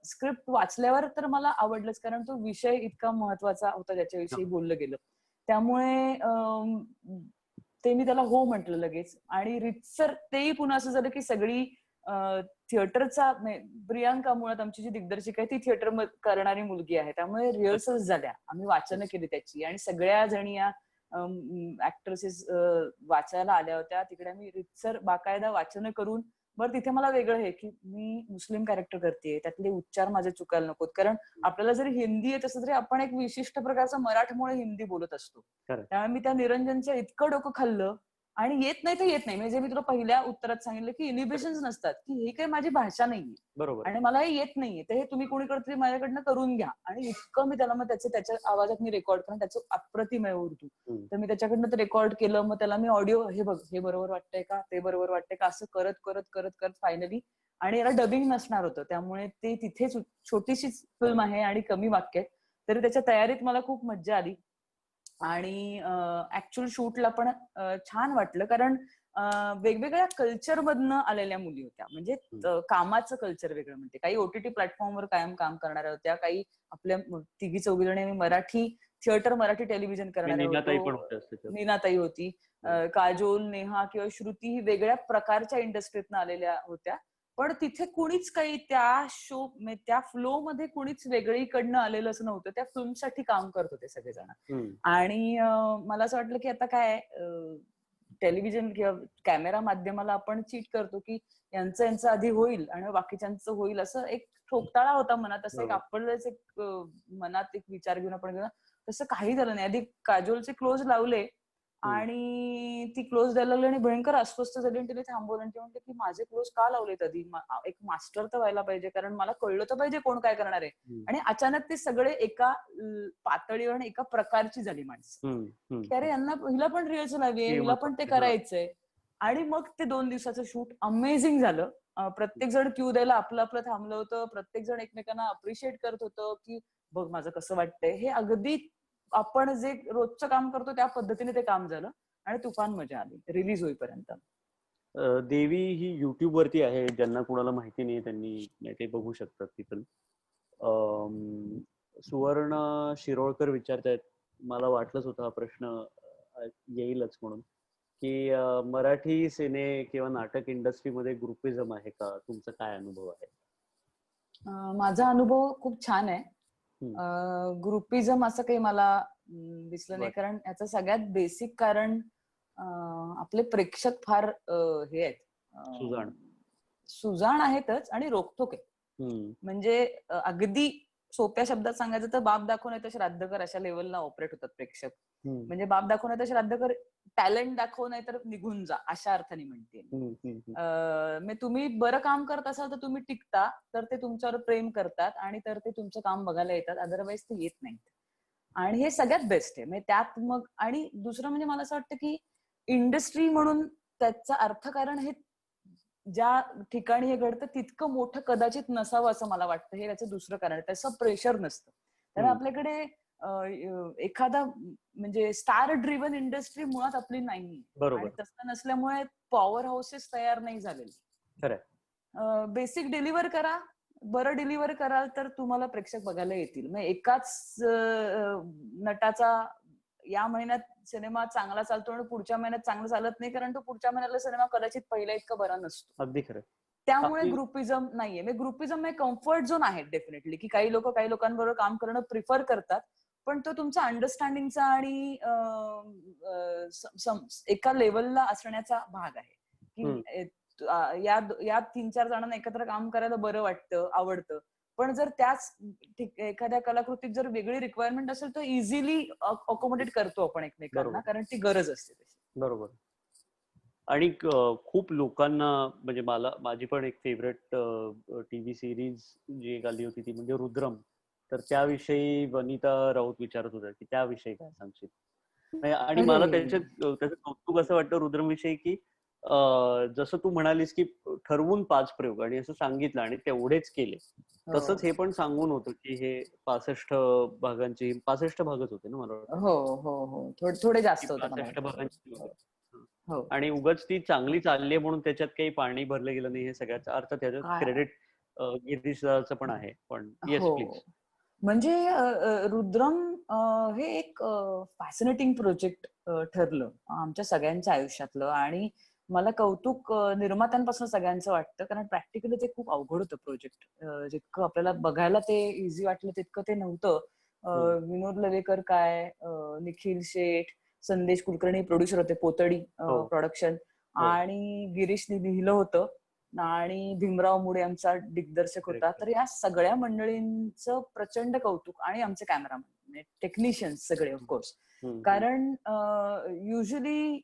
Speaker 3: स्क्रिप्ट वाचल्यावर तर मला आवडलंच, कारण तो विषय इतका महत्वाचा होता ज्याच्याविषयी बोललं गेलं. त्यामुळे ते मी त्याला हो म्हटलं लगेच. आणि रितसर तेही पुन्हा असं झालं की सगळी थिएटरचा प्रियांका मुळात आमची जी दिग्दर्शिका आहे ती थिएटर करणारी मुलगी आहे, त्यामुळे रिहर्सल्स झाल्या, आम्ही वाचनं केली त्याची, आणि सगळ्या जणी या ऍक्ट्रेसेस वाचायला आल्या होत्या तिकडे. आम्ही रितसर बाकायदा वाचनं करून, बरं तिथे मला वेगळं आहे की मी मुस्लिम कॅरेक्टर करते, त्यातले उच्चार माझे चुकायला नकोत, कारण आपल्याला जरी हिंदी येत असलं तरी आपण एक विशिष्ट प्रकारचा मराठमोळे हिंदी बोलत असतो. त्यामुळे मी त्या निरंजनचं इतकं डोकं खाल्लं, आणि येत नाही तर येत नाही, म्हणजे मी तुला पहिल्या उत्तरात सांगितलं की इनिबिशन्स नसतात, की हे काही माझी भाषा नाहीये
Speaker 2: बरोबर.
Speaker 3: आणि मला हे येत नाहीये, तर हे तुम्ही कोणी करतोय माझ्याकडनं करून घ्या. आणि इतकं मी त्याला, मग त्याच्या आवाजात मी रेकॉर्ड करून, त्याचं अप्रतिम आहे उर्दू, तर मी त्याच्याकडनं ते रेकॉर्ड केलं. मग त्याला मी ऑडिओ, हे बघ हे बरोबर वाटतंय का, ते बरोबर वाटतंय का, असं करत करत करत करत फायनली, आणि याला डबिंग नसणार होतं, त्यामुळे ते तिथेच छोटीशीच फिल्म आहे आणि कमी वाक्य, तरी त्याच्या तयारीत मला खूप मज्जा आली. आणि ऍक्च्युअल शूटला पण छान वाटलं, कारण वेगवेगळ्या कल्चर मधनं आलेल्या मुली होत्या, म्हणजे कामाचं कल्चर वेगळं, म्हणजे काही ओटीटी प्लॅटफॉर्मवर कायम काम करणाऱ्या होत्या, काही आपल्या तिघी चौघी जणी मराठी थिएटर, मराठी टेलिव्हिजन करणाऱ्या होत्या. नीनाताई होती, काजोल, नेहा किंवा श्रुती ही वेगळ्या प्रकारच्या इंडस्ट्रीतनं आलेल्या होत्या, पण तिथे कुणीच काही त्या शो, त्या फ्लो मध्ये कुणीच वेगळीकडनं आलेलं असं नव्हतं, त्या फिल्मसाठी काम करत होते सगळेजण. आणि मला असं वाटलं की आता काय टेलिव्हिजन किंवा कॅमेरा माध्यमाला आपण चीट करतो की यांचं आधी होईल आणि बाकीच्यांचं होईल, असं एक ठोकताळा होता मनात, असं एक आपलंच एक मनात एक विचार घेऊन आपण गेलो. तसं काही झालं नाही. आधी काजोलचे क्लोज लावले आणि ती क्लोज द्यायला लागली आणि भयंकर अस्वस्थ झाली, आणि तिने थांबवलं आणि ती म्हणते की माझे क्लोज का लावलेत आधी, एक मास्टर तर व्हायला पाहिजे, कारण मला कळलं तर पाहिजे कोण काय करणार आहे. आणि अचानक ते सगळे एका पातळीवर आणि एका प्रकारची झाली माणसं, की अरे यांना हिला पण रिहर्सल हवी आहे, हिला पण ते करायचंय. आणि मग ते 2 दिवसाचं शूट अमेझिंग झालं. प्रत्येक जण क्यू द्यायला आपलं आपलं थांबलं होतं, प्रत्येक जण एकमेकांना अप्रिशिएट करत होतं की बघ माझं कसं वाटतंय, हे अगदी आपण जे रोजचं काम करतो त्या पद्धतीने ते काम झालं, आणि तुफान मजा आली रिलीज होईपर्यंत.
Speaker 2: देवी ही युट्यूब वरती आहे, ज्यांना कुणाला माहिती नाही त्यांनी ते बघू शकतात ती फिल्म. सुवर्ण शिरोळकर विचारतायत, मला वाटलंच होतं हा प्रश्न येईलच म्हणून, की मराठी सिने किंवा नाटक इंडस्ट्रीमध्ये ग्रुपिझम आहे का, तुमचा काय अनुभव आहे?
Speaker 3: माझा अनुभव खूप छान आहे. ग्रुपिझम असं काही मला दिसलं नाही, कारण याचं सगळ्यात बेसिक कारण आपले प्रेक्षक फार हे आहेत, सुजाण आहेतच आणि रोखठोक आहे. म्हणजे अगदी सोप्या शब्दात सांगायचं तर बाप दाखवून येतं श्राद्ध कर अशा लेवलला ऑपरेट होतात प्रेक्षक. म्हणजे बाप दाखवून येतं श्राद्ध कर, टॅलेंट दाखव नाही तर निघून जा, अशा अर्थाने म्हणते. तुम्ही बरं काम करत असाल तर तुम्ही टिकता, तर ते तुमच्यावर प्रेम करतात आणि तर ते तुमचं काम बघायला येतात, अदरवाईज ते येत नाहीत. आणि हे सगळ्यात बेस्ट आहे. म्हणजे त्यात मग, आणि दुसरं म्हणजे मला असं वाटतं की इंडस्ट्री म्हणून त्याचं अर्थकारण हे ज्या ठिकाणी हे घडतं तितकं मोठं कदाचित नसावं असं मला वाटतं. हे त्याचं दुसरं कारण आहे, त्याचं प्रेशर नसतं. कारण आपल्याकडे एखादा म्हणजे स्टार ड्रिव्हन इंडस्ट्री मुळात आपली नाही, आणि तसं नसल्यामुळे पॉवर हाऊसेस तयार नाही झालेले. बेसिक डिलिव्हर करा, बरं डिलिव्हर कराल तर तुम्हाला प्रेक्षक बघायला येतील. म्हणजे एकाच नटाचा या महिन्यात सिनेमा चांगला चालतो आणि पुढच्या महिन्यात चांगला चालत नाही, कारण तो पुढच्या महिन्यातला सिनेमा कदाचित पहिला इतका बरा नसतो.
Speaker 2: अगदी खरं.
Speaker 3: त्यामुळे ग्रुपिझम नाहीये. म्हणजे ग्रुपिझम हे कम्फर्ट झोन आहे डेफिनेटली, की काही लोक काही लोकांबरोबर काम करणं प्रिफर करतात, पण तो तुमचा अंडरस्टँडिंगचा आणि एका लेवलला असण्याचा भाग आहे, की या 3-4 जणांना एकत्र काम करायला बरं वाटतं, आवडतं. पण जर त्याच एखाद्या कलाकृतीत जर वेगळी रिक्वायरमेंट असेल तर इझिली अकोमोडेट करतो आपण एकमेकांना, कारण ती गरज असते तशी.
Speaker 2: बरोबर. आणि खूप लोकांना, म्हणजे माझी पण एक फेवरेट टीव्ही सिरीज जी एक आली होती ती म्हणजे रुद्रम, तर त्याविषयी वनिता राऊत विचारत होत्या की त्याविषयी काय सांगशील. आणि मला त्याचं कौतुक असं वाटतं रुद्रम विषयी की जसं तू म्हणालीस की ठरवून 5 प्रयोग आणि असं सांगितलं आणि तेवढेच केले, तसंच हे पण सांगून होतं की हे 65 भागांची 65 भागच होते ना मला वाटतं.
Speaker 3: हो, थोडे जास्त होते
Speaker 2: 65 भागांची. आणि उगाच ती चांगली चालली आहे म्हणून त्याच्यात काही पाणी भरलं गेलं नाही, हे सगळ्याचा अर्थ त्याच्यात क्रेडिट गिरीशचं पण आहे. पण येस प्लीज.
Speaker 3: म्हणजे रुद्रम हे एक फॅसिनेटिंग प्रोजेक्ट ठरलं आमच्या सगळ्यांच्या आयुष्यातलं, आणि मला कौतुक निर्मात्यांपासून सगळ्यांचं वाटतं, कारण प्रॅक्टिकली ते खूप अवघड होतं प्रोजेक्ट. जितकं आपल्याला बघायला ते इझी वाटलं तितकं ते नव्हतं. विनोद लवेकर काय, निखिल शेठ, संदेश कुलकर्णी प्रोड्युसर होते, पोतडी प्रोडक्शन, आणि गिरीशने लिहिलं होतं, आणि भीमराव मुळे आमचा दिग्दर्शक होता. तर या सगळ्या मंडळींचं प्रचंड कौतुक, आणि आमचे कॅमेरामॅन, टेक्निशियन्स सगळे ऑफकोर्स. कारण युजली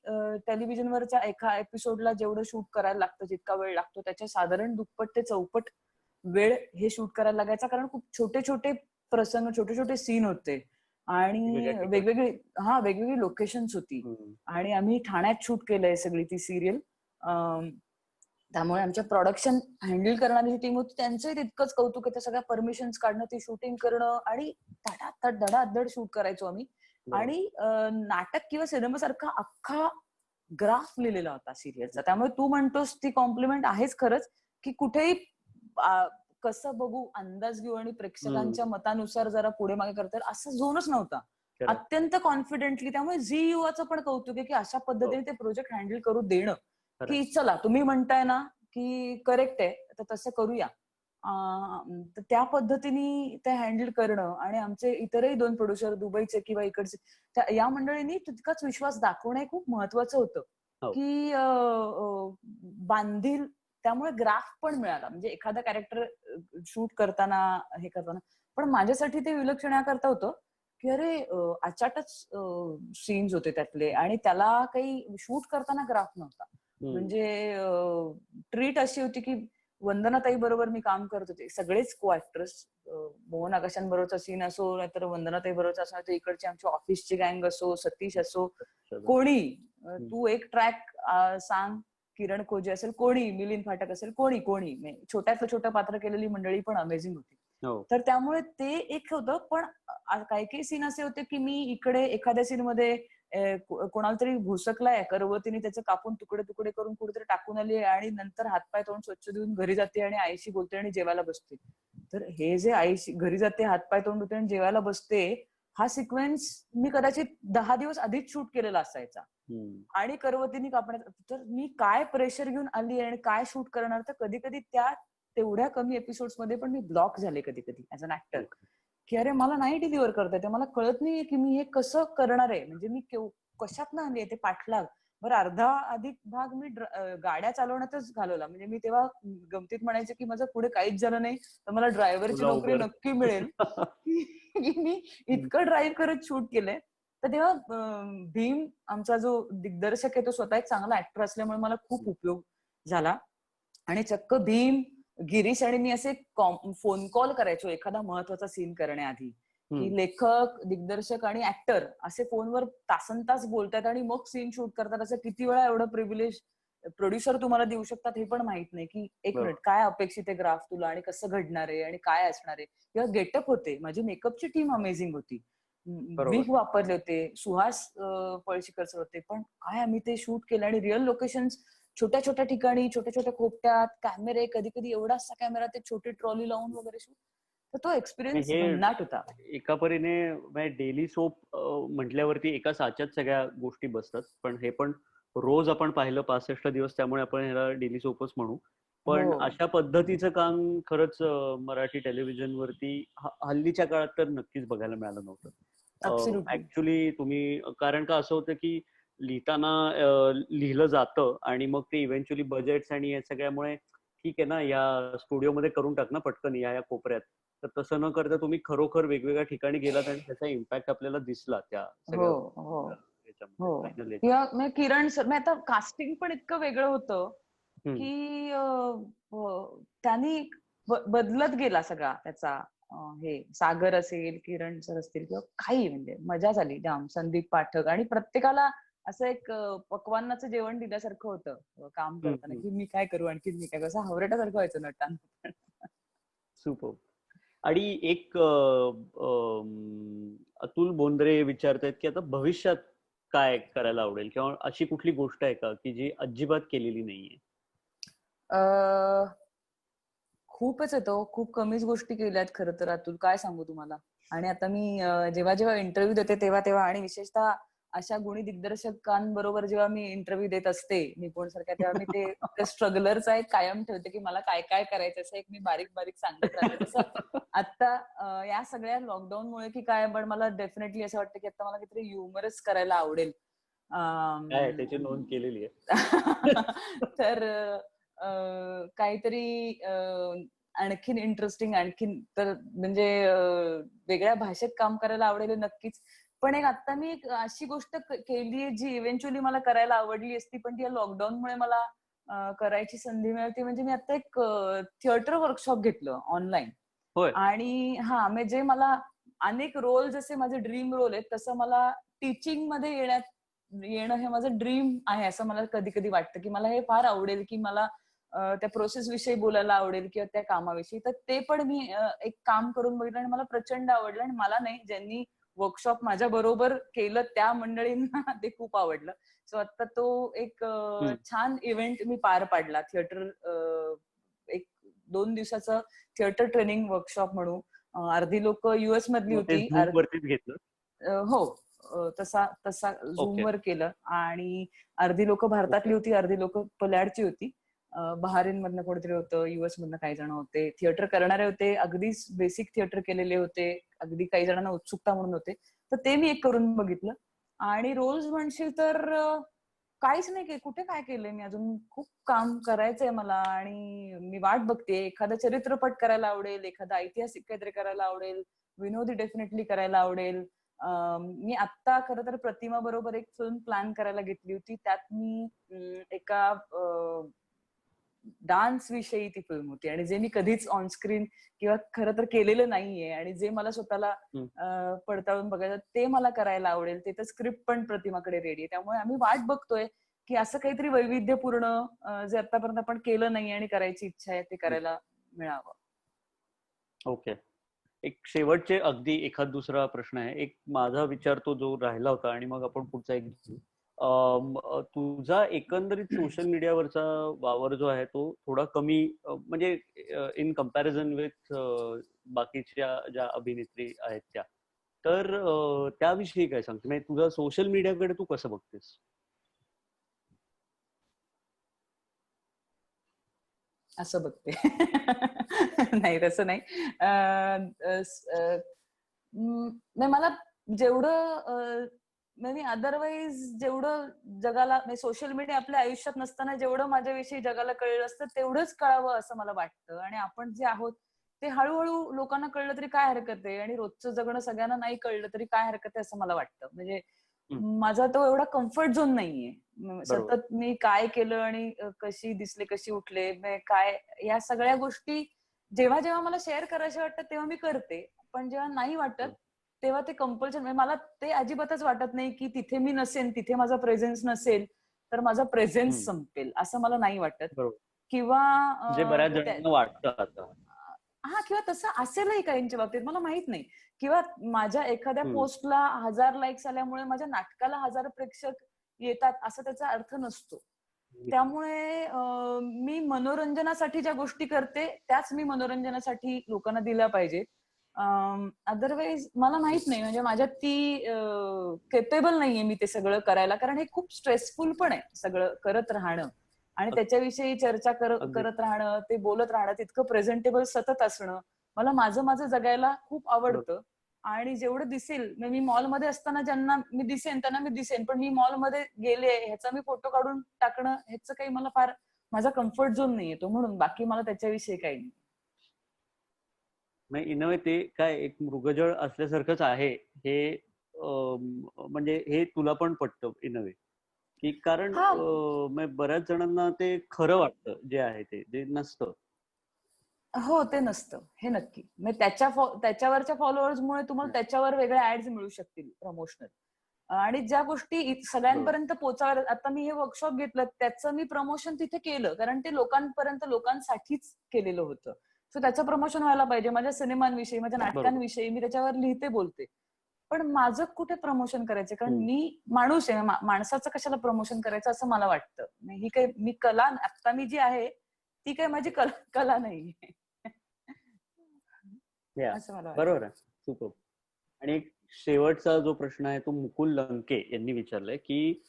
Speaker 3: टेलिव्हिजनवरच्या एका एपिसोडला जेवढं शूट करायला लागतं, जितका वेळ लागतो, त्याच्या साधारण दुप्पट ते चौपट वेळ हे शूट करायला लागायचा, कारण खूप छोटे छोटे प्रसंग, छोटे छोटे सीन होते, आणि वेगवेगळी लोकेशन्स होती. आणि आम्ही ठाण्यात शूट केलंय सगळी ती सिरियल. त्यामुळे आमच्या प्रोडक्शन हँडल करणारी जी टीम होती त्यांचंही तितकंच कौतुक आहे. त्या सगळ्या परमिशन्स काढणं, ती शूटिंग करणं, आणि धडाधड शूट करायचो आम्ही. आणि नाटक किंवा सिनेमासारखा अख्खा ग्राफ लिहिलेला होता सिरियलचा. त्यामुळे तू म्हणतोस ती कॉम्प्लिमेंट आहेच खरंच, की कुठेही कसं बघू, अंदाज घेऊ आणि प्रेक्षकांच्या मतानुसार जरा पुढे मागे करता येईल असं झोनच नव्हता. अत्यंत कॉन्फिडेंटली. त्यामुळे झी युवाचं पण कौतुक आहे की अशा पद्धतीने ते प्रोजेक्ट हँडल करू देणं, की चला तुम्ही म्हणताय ना की करेक्ट आहे तर तसं करूया. तर त्या पद्धतीने ते हँडल करणं, आणि आमचे इतरही 2 प्रोड्युसर दुबईचे किंवा इकडचे, या मंडळींनी तितकाच विश्वास दाखवणं हे खूप महत्वाचं होतं, की बांधील. त्यामुळे ग्राफ पण मिळाला. म्हणजे एखादा कॅरेक्टर शूट करताना हे करताना, पण माझ्यासाठी ते विलक्षण याकरता होतं की अरे अचाटच सीन्स होते त्यातले, आणि त्याला काही शूट करताना ग्राफ नव्हता. म्हणजे ट्रीट अशी होती की वंदनाताई बरोबर मी काम करत होते, सगळेच को ऍक्टर्स, मोहन आकाशांबरोबरचा सीन असो, नाहीतर वंदनाताई बरोबरचा असो, नाहीतर इकडची आमची ऑफिसची गँग असो, सतीश असो, कोणी, तू एक ट्रॅक सांग, किरण खोजे असेल, कोणी, मिलिंद फाटक असेल, कोणी छोट्यातलं छोटं पात्र केलेली मंडळी पण अमेझिंग होती. तर त्यामुळे ते एक होतं. पण काही सीन असे होते की मी इकडे एखाद्या सीन मध्ये कोणाला तरी भुसकलाय, करवतीने त्याचं कापून तुकडे तुकडे करून कुठेतरी टाकून आली, आणि नंतर हातपाय तोंड स्वच्छ धुवून घरी जाते आणि आईशी बोलते आणि जेवायला बसते. तर हे जे आईशी घरी जाते, हातपाय तोंड धुते आणि जेवायला बसते, हा सिक्वेन्स मी कदाचित 10 दिवस आधीच शूट केलेला असायचा, आणि करवतीने कापण्यात. तर मी काय प्रेशर घेऊन आली आणि काय शूट करणार. तर कधी कधी त्या तेवढ्या कमी एपिसोड्स मध्ये पण मी ब्लॉक झाले कधी कधी ऍज अन ऍक्टर, की अरे मला नाही डिलिव्हर करता येते, मला कळत नाहीये की मी हे कसं करणार आहे. म्हणजे मी कशातनं आली आहे ते पाठलाग. बरं, अर्धा अधिक भाग मी गाड्या चालवण्यातच घालवला. म्हणजे मी तेव्हा गमतीत म्हणायचे की माझं पुढे काहीच झालं नाही तर मला ड्रायव्हरची नोकरी नक्की मिळेल, की मी इतकं ड्राईव्ह करत शूट केलंय. तर तेव्हा भीम आमचा जो दिग्दर्शक आहे तो स्वतः एक चांगला ऍक्टर असल्यामुळे मला खूप उपयोग झाला. आणि चक्क भीम, गिरीश आणि मी असे फोन कॉल करायचो एखादा महत्वाचा सीन करण्याआधी, की लेखक, दिग्दर्शक आणि ऍक्टर असे फोनवर तासनतास बोलतात आणि मग सीन शूट करतात. असं किती वेळा एवढं प्रिव्हिलेज प्रोड्युसर तुम्हाला देऊ शकतात हे पण माहित नाही, की एक मिनिट काय अपेक्षित आहे ग्राफ तुला, आणि कसं घडणार आहे, आणि काय असणार आहे. किंवा गेटअप होते, माझी मेकअपची टीम अमेझिंग होती, विग वापरले होते, सुहास पळशीकर सर होते. पण काय आम्ही ते शूट केलं, आणि रिअल लोकेशन्स छोट्या छोट्या ठिकाणी, छोट्या छोट्या खोपट्यात, कॅमेरे, कधी कधी एवढासा कॅमेरा, ते छोटी ट्रॉली लावून वगैरे शूट. तर तो एक्सपिरियन्स भन्नाट होता.
Speaker 2: एका परीने डेली सोप म्हटल्यावरती एका साच्यात सगळ्या गोष्टी बसतात, पण हे पण रोज आपण पाहिलं 65 दिवस, त्यामुळे आपण ह्याला डेली सोपच म्हणू. पण अशा पद्धतीचं काम खरंच मराठी टेलिव्हिजन वरती हल्लीच्या काळात तर नक्कीच बघायला मिळालं नव्हतं ऍक्च्युली. तुम्ही, कारण का असं होतं की लिहिताना लिहिलं जातं आणि मग ते इव्हेंच्युअली बजेट्स आणि या सगळ्यामुळे ठीक आहे ना, या स्टुडिओमध्ये करून टाक ना पटकन या कोपऱ्यात. तर तसं न करता तुम्ही खरोखर वेगवेगळ्या ठिकाणी गेलात आणि त्याचा इम्पॅक्ट आपल्याला दिसला त्या
Speaker 3: सगळ्या. किंवा किरण सर, आता कास्टिंग पण इतकं वेगळं होतं की त्यांनी बदलत गेला सगळा त्याचा. हे सागर असेल, किरण सर असतील, किंवा काही, म्हणजे मजा झाली जाम. संदीप पाठक, आणि प्रत्येकाला असं एक पक्वान्नाचं जेवण दिल्यासारखं होतं काम करताना, की मी काय करू, आणखी मी काय, कसं हावरेटासारखं व्हायचं नटांना.
Speaker 2: सुपर. आणि एक अतुल बोंद्रे विचारतायत की आता भविष्यात काय करायला आवडेल, किंवा अशी कुठली गोष्ट आहे का की जी अजिबात केलेली नाहीये?
Speaker 3: खूपच येतो, खूप कमीच गोष्टी केल्यात खरं तर अतुल, काय सांगू तुम्हाला. आणि आता मी जेव्हा जेव्हा इंटरव्ह्यू देते तेव्हा आणि विशेषतः अशा गुणी दिग्दर्शकांबरोबर जेव्हा मी इंटरव्ह्यू देत असते निपुण सारख्या, तेव्हा मी ते स्ट्रगलरचा एक कायम ठेवते की मला काय काय करायचं, असं एक मी बारीक बारीक सांगत राहते. तसं आता या सगळ्या लॉकडाऊनमुळे की काय, पण मला डेफिनेटली असं वाटतं की आता मला काहीतरी ह्युमरस करायला आवडेल.
Speaker 2: काय त्याची नोंद केलेली आहे.
Speaker 3: तर काहीतरी आणखीन इंटरेस्टिंग, आणखीन तर म्हणजे वेगळ्या भाषेत काम करायला आवडेल नक्कीच. पण आता मी एक अशी गोष्ट केलीये जी इव्हेंच्युअली मला करायला आवडली असती, पण ती या लॉकडाऊनमुळे मला करायची संधी मिळाली. म्हणजे मी आता एक थिएटर वर्कशॉप घेतलं ऑनलाईन.
Speaker 2: होय.
Speaker 3: आणि म्हणजे मला अनेक रोल जसे माझे ड्रीम रोल आहेत, तसं मला टीचिंग मध्ये येणं हे माझं ड्रीम आहे, असं मला कधी कधी वाटतं की मला हे फार आवडेल, की मला त्या प्रोसेस विषयी बोलायला आवडेल किंवा त्या कामाविषयी. तर ते पण मी एक काम करून बघितलं आणि मला प्रचंड आवडलं. आणि मला नाही, ज्यांनी वर्कशॉप माझ्या बरोबर केलं त्या मंडळींना ते खूप आवडलं. सो आता तो एक छान इव्हेंट मी पार पाडला. थिएटर एक 2 दिवसाचं थिएटर ट्रेनिंग वर्कशॉप म्हणून. अर्धी लोक युएस मधली
Speaker 2: ते
Speaker 3: होती.
Speaker 2: झूम वरतीच घेतलं.
Speaker 3: हो, तसा झूम
Speaker 2: ओके.
Speaker 3: वर केलं. आणि अर्धी लोक भारतातली होती, अर्धी लोक पल्याडची होती. बहारीन मधनं कोणतरी होतं, युएस मधनं काही जण होते. थिएटर करणारे होते, अगदीच बेसिक थिएटर केलेले होते, अगदी काही जणांना उत्सुकता म्हणून होते. तर ते मी एक करून बघितलं. आणि रोल्स म्हणशील तर काहीच नाही, कुठे काय केलंय मी अजून. खूप काम करायचंय मला आणि मी वाट बघते. एखादा चरित्रपट करायला आवडेल, एखादा ऐतिहासिक काहीतरी करायला आवडेल, विनोदी डेफिनेटली करायला आवडेल. मी आत्ता खरं तर प्रतिमा बरोबर एक फिल्म प्लॅन करायला घेतली होती. त्यात मी एका डान्स विषयी ती फिल्म होती, आणि जे मी कधीच ऑनस्क्रीन किंवा खरं तर केलेलं नाहीये, आणि जे मला स्वतःला पडताळून बघायचं ते मला करायला आवडेल. ते तर स्क्रिप्ट पण प्रतिमाकडे रेडी आहे. त्यामुळे आम्ही वाट बघतोय की असं काहीतरी वैविध्यपूर्ण जे आतापर्यंत आपण केलं नाही आणि करायची इच्छा आहे ते करायला मिळावं.
Speaker 2: ओके. एक शेवटचे अगदी एखाद दुसरा प्रश्न आहे. एक माझा विचार तो जो राहिला होता आणि मग आपण पुढचा एक घेऊ. तुझा एकंदरीत सोशल मीडियावरचा वावर जो आहे तो थोडा कमी, म्हणजे इन कम्पॅरिझन विथ बाकीच्या ज्या अभिनेत्री आहेत त्या, तर त्याविषयी काय सांगते? म्हणजे तुझा सोशल मीडियाकडे तू कसं बघतेस?
Speaker 3: असं बघते. नाही, तसं नाही. नाही, मला जेवढं मी अदरवाईज जेवढं जगाला सोशल मीडिया आपल्या आयुष्यात नसताना जेवढं माझ्याविषयी जगाला कळलं असतं तेवढंच कळावं असं मला वाटतं. आणि आपण जे आहोत ते हळूहळू लोकांना कळलं तरी काय हरकत आहे, आणि रोजचं जगणं सगळ्यांना नाही कळलं तरी काय हरकत आहे असं मला वाटतं. म्हणजे माझा तो एवढा कम्फर्ट झोन नाहीये. सतत मी काय केलं आणि कशी दिसले, कशी उठले, काय, या सगळ्या गोष्टी जेव्हा जेव्हा मला शेअर करायच्या वाटतात तेव्हा मी करते. पण जेव्हा नाही वाटत तेव्हा ते कंपल्शन, म्हणजे मला ते अजिबातच वाटत नाही की तिथे मी नसेन, तिथे माझा प्रेझेन्स नसेल तर माझा प्रेझेन्स संपेल, असं मला नाही वाटत. किंवा
Speaker 2: जे बऱ्याच जणांना वाटतं आता.
Speaker 3: हा, किंवा तसं असेलही काहींच्या बाबतीत, मला माहित नाही. किंवा माझ्या एखाद्या पोस्टला 1000 लाईक्स आल्यामुळे माझ्या नाटकाला 1000 प्रेक्षक येतात असं त्याचा अर्थ नसतो. त्यामुळे मी मनोरंजनासाठी ज्या गोष्टी करते त्याच मी मनोरंजनासाठी लोकांना दिल्या पाहिजे. अदरवाईज मला माहित नाही, म्हणजे माझ्यात ती केपेबल नाहीये मी ते सगळं करायला, कारण हे खूप स्ट्रेसफुल पण आहे सगळं करत राहणं आणि त्याच्याविषयी चर्चा करत राहणं, ते बोलत राहणं, तितकं प्रेझेंटेबल सतत असणं. मला माझं जगायला खूप आवडतं. आणि जेवढं दिसेल, मी मॉलमध्ये असताना ज्यांना मी दिसेन त्यांना मी दिसेन, पण मी मॉलमध्ये गेले ह्याचा मी फोटो काढून टाकणं ह्याचं काही मला फार माझा कम्फर्ट झोन नाही येतो, म्हणून बाकी मला त्याच्याविषयी काही नाही.
Speaker 2: इन अ वे ते काय एक मृगजळ असल्यासारखंच आहे हे, म्हणजे हे तुला पण पटतं इन अ वे, की कारण बऱ्याच जणांना ते खरं वाटतं जे आहे ते, जे नसतं.
Speaker 3: हो, ते नसतं, हे नक्की. म्हणजे त्याच्यावरच्या फॉलोअर्समुळे तुम्हाला त्याच्यावर वेगळ्या ऍड्स मिळू शकतील प्रमोशनल, आणि ज्या गोष्टी सगळ्यांपर्यंत पोहोचाव्या. आता मी हे वर्कशॉप घेतलं त्याचं मी प्रमोशन तिथे केलं, कारण ते लोकांसाठीच केलेलं होतं. सो त्याचं प्रमोशन व्हायला पाहिजे. माझ्या सिनेमांविषयी, माझ्या नाटकांविषयी मी त्याच्यावर लिहिते, बोलते. पण माझं कुठे प्रमोशन करायचं, कारण मी माणूस आहे, माणसाचं कशाला प्रमोशन करायचं असं मला वाटतं. ही काही मी कला, आता मी जी आहे ती काही माझी कला नाही. असं मला वाटतं.
Speaker 2: बरोबर आहे. सुपर. आणि शेवटचा जो प्रश्न आहे तो मुकुल लंके यांनी विचारलाय की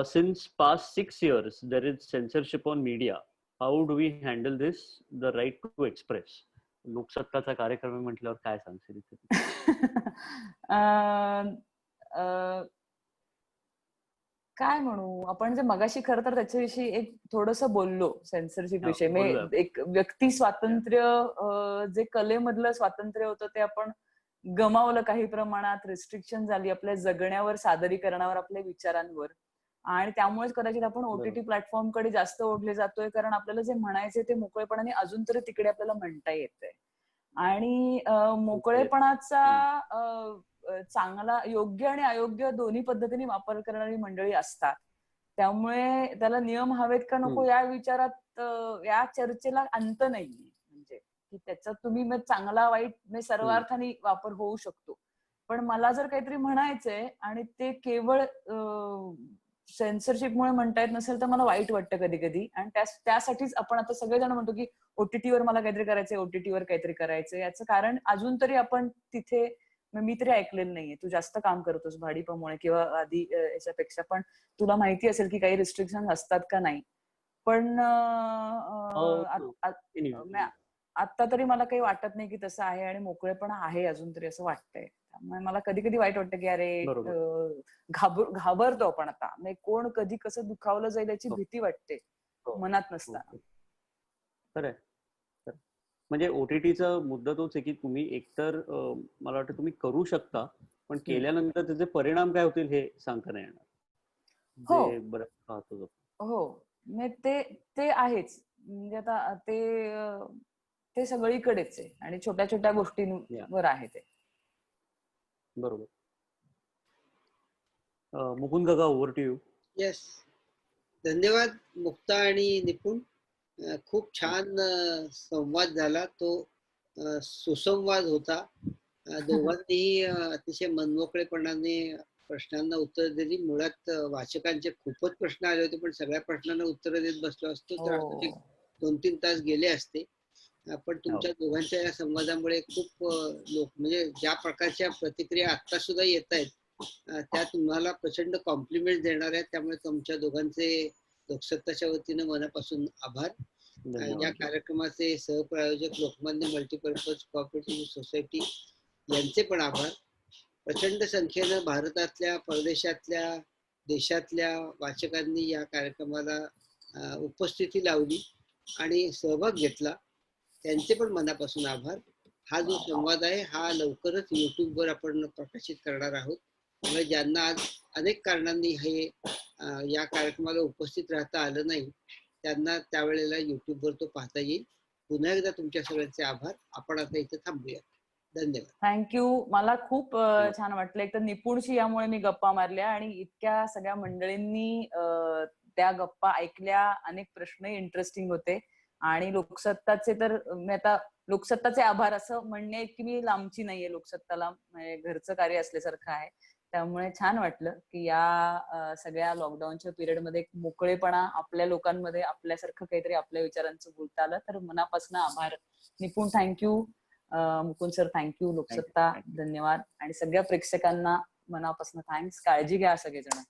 Speaker 2: since past 6 years there is censorship on media. How do we handle this? The right to express. लोकसत्ताचा कार्यक्रम आहे म्हटल्यावर काय सांगशील इथे?
Speaker 3: काय म्हणू आपण जे मगाशी खरं तर त्याच्याविषयी एक थोडंसं बोललो सेन्सरशिप विषयी.
Speaker 2: बोललोय.
Speaker 3: एक व्यक्ती स्वातंत्र्य जे कलेमधलं स्वातंत्र्य होतं ते आपण गमावलं काही प्रमाणात. रिस्ट्रिक्शन झाली आपल्या जगण्यावर, सादरीकरणावर, आपल्या विचारांवर. आणि त्यामुळेच कदाचित आपण ओटीटी प्लॅटफॉर्म कडे जास्त ओढले जातोय, कारण आपल्याला जे म्हणायचे ते मोकळेपणाने अजून तरी तिकडे आपल्याला म्हणता येतंय. आणि मोकळेपणाचा चांगला, योग्य आणि अयोग्य दोन्ही पद्धतीने वापर करणारी मंडळी असतात. त्यामुळे त्याला नियम हवेत का नको या विचारात, या चर्चेला अंत नाहीये. म्हणजे की त्याचा तुम्ही चांगला वाईट सर्वार्थाने वापर होऊ शकतो. पण मला जर काहीतरी म्हणायचंय आणि ते केवळ सेन्सरशिपमुळे म्हणता येत नसेल तर मला वाईट वाटतं कधी कधी. आणि त्यासाठीच आपण आता सगळेजण म्हणतो की ओटीटीवर मला काहीतरी करायचंय, ओटीटीवर काहीतरी करायचंय. याचं कारण अजून तरी आपण तिथे, मी तरी ऐकलेलं नाहीये. तू जास्त काम करतोस भाडीपामुळे किंवा आधी याच्यापेक्षा, पण तुला माहिती असेल की काही रिस्ट्रिक्शन असतात का नाही. पण आता तरी मला काही वाटत नाही की तसं आहे आणि मोकळेपणा आहे अजून तरी असं वाटतंय. त्यामुळे मला कधी कधी वाईट वाटतं की अरे घाबरतो आपण आता. म्हणजे कोण कधी कसं दुखावलं जाईल याची भीती वाटते मनात नसताना.
Speaker 2: खरंय. म्हणजे ओटीटीचा मुद्दा तोच आहे की तुम्ही एकतर मला वाटतं तुम्ही करू शकता, पण केल्यानंतर त्याचे परिणाम काय होतील हे सांगता नाही येणार.
Speaker 3: हो, ते आहेच. म्हणजे आता ते सगळीकडेच आहे आणि छोट्या छोट्या गोष्टींवर आहे ते.
Speaker 2: बरोबर. मुकुंद काका, ओव्हर टू यू.
Speaker 1: येस, धन्यवाद मुक्ता आणि निपुण. खूप छान संवाद झाला. तो सुसंवाद होता. दोघांनीही अतिशय मनमोकळेपणाने प्रश्नांना उत्तर दिली. मुळात वाचकांचे खूपच प्रश्न आले होते, पण सगळ्या प्रश्नांना उत्तर देत बसलो असतो तर 2-3 तास गेले असते. पण तुमच्या दोघांच्या या संवादामुळे खूप लोक, म्हणजे ज्या प्रकारच्या प्रतिक्रिया आता सुद्धा येत आहेत त्या तुम्हाला प्रचंड कॉम्प्लिमेंट देणार आहेत. त्यामुळे तुमच्या दोघांचे लोकसत्ताच्या वतीनं मनापासून आभार. या कार्यक्रमाचे सहप्रायोजक लोकमान्य मल्टीपर्पज कोऑपरेटिव्ह सोसायटी यांचे पण आभार. प्रचंड संख्येनं भारतातल्या, परदेशातल्या, देशातल्या वाचकांनी या कार्यक्रमाला उपस्थिती लावली आणि सहभाग घेतला. त्यांचे पण मनापासून आभार. हा जो संवाद आहे हा लवकरच युट्यूबवर आपण प्रकाशित करणार आहोत. त्यामुळे ज्यांना आज अनेक कारणांनी हे या कार्यक्रमाला उपस्थित राहता आलं नाही त्यांना त्यावेळेला युट्यूबवर तो पाहता येईल. पुन्हा एकदा तुमच्या सगळ्यांचे आभार. आपण आता इथे थांबूया. धन्यवाद.
Speaker 3: थँक्यू. मला खूप छान वाटलं. एक तर निपुणशी यामुळे मी गप्पा मारल्या आणि इतक्या सगळ्या मंडळींनी त्या गप्पा ऐकल्या. अनेक प्रश्न इंटरेस्टिंग होते आणि लोकसत्ताचे तर आता लोकसत्ताचे आभार असं म्हणणे की मी लांबची नाहीये. लोकसत्ताला म्हणजे घरचं कार्य असल्यासारखं आहे. त्यामुळे छान वाटलं की या सगळ्या लॉकडाऊनच्या पिरियडमध्ये एक मोकळेपणा आपल्या लोकांमध्ये आपल्यासारखं काहीतरी आपल्या विचारांचं बोलता आलं. तर मनापासून आभार. निपुण thank you. Mukund sir thank you. Loksatta धन्यवाद. आणि सगळ्या प्रेक्षकांना मनापासून थँक्स. काळजी घ्या सगळेजण.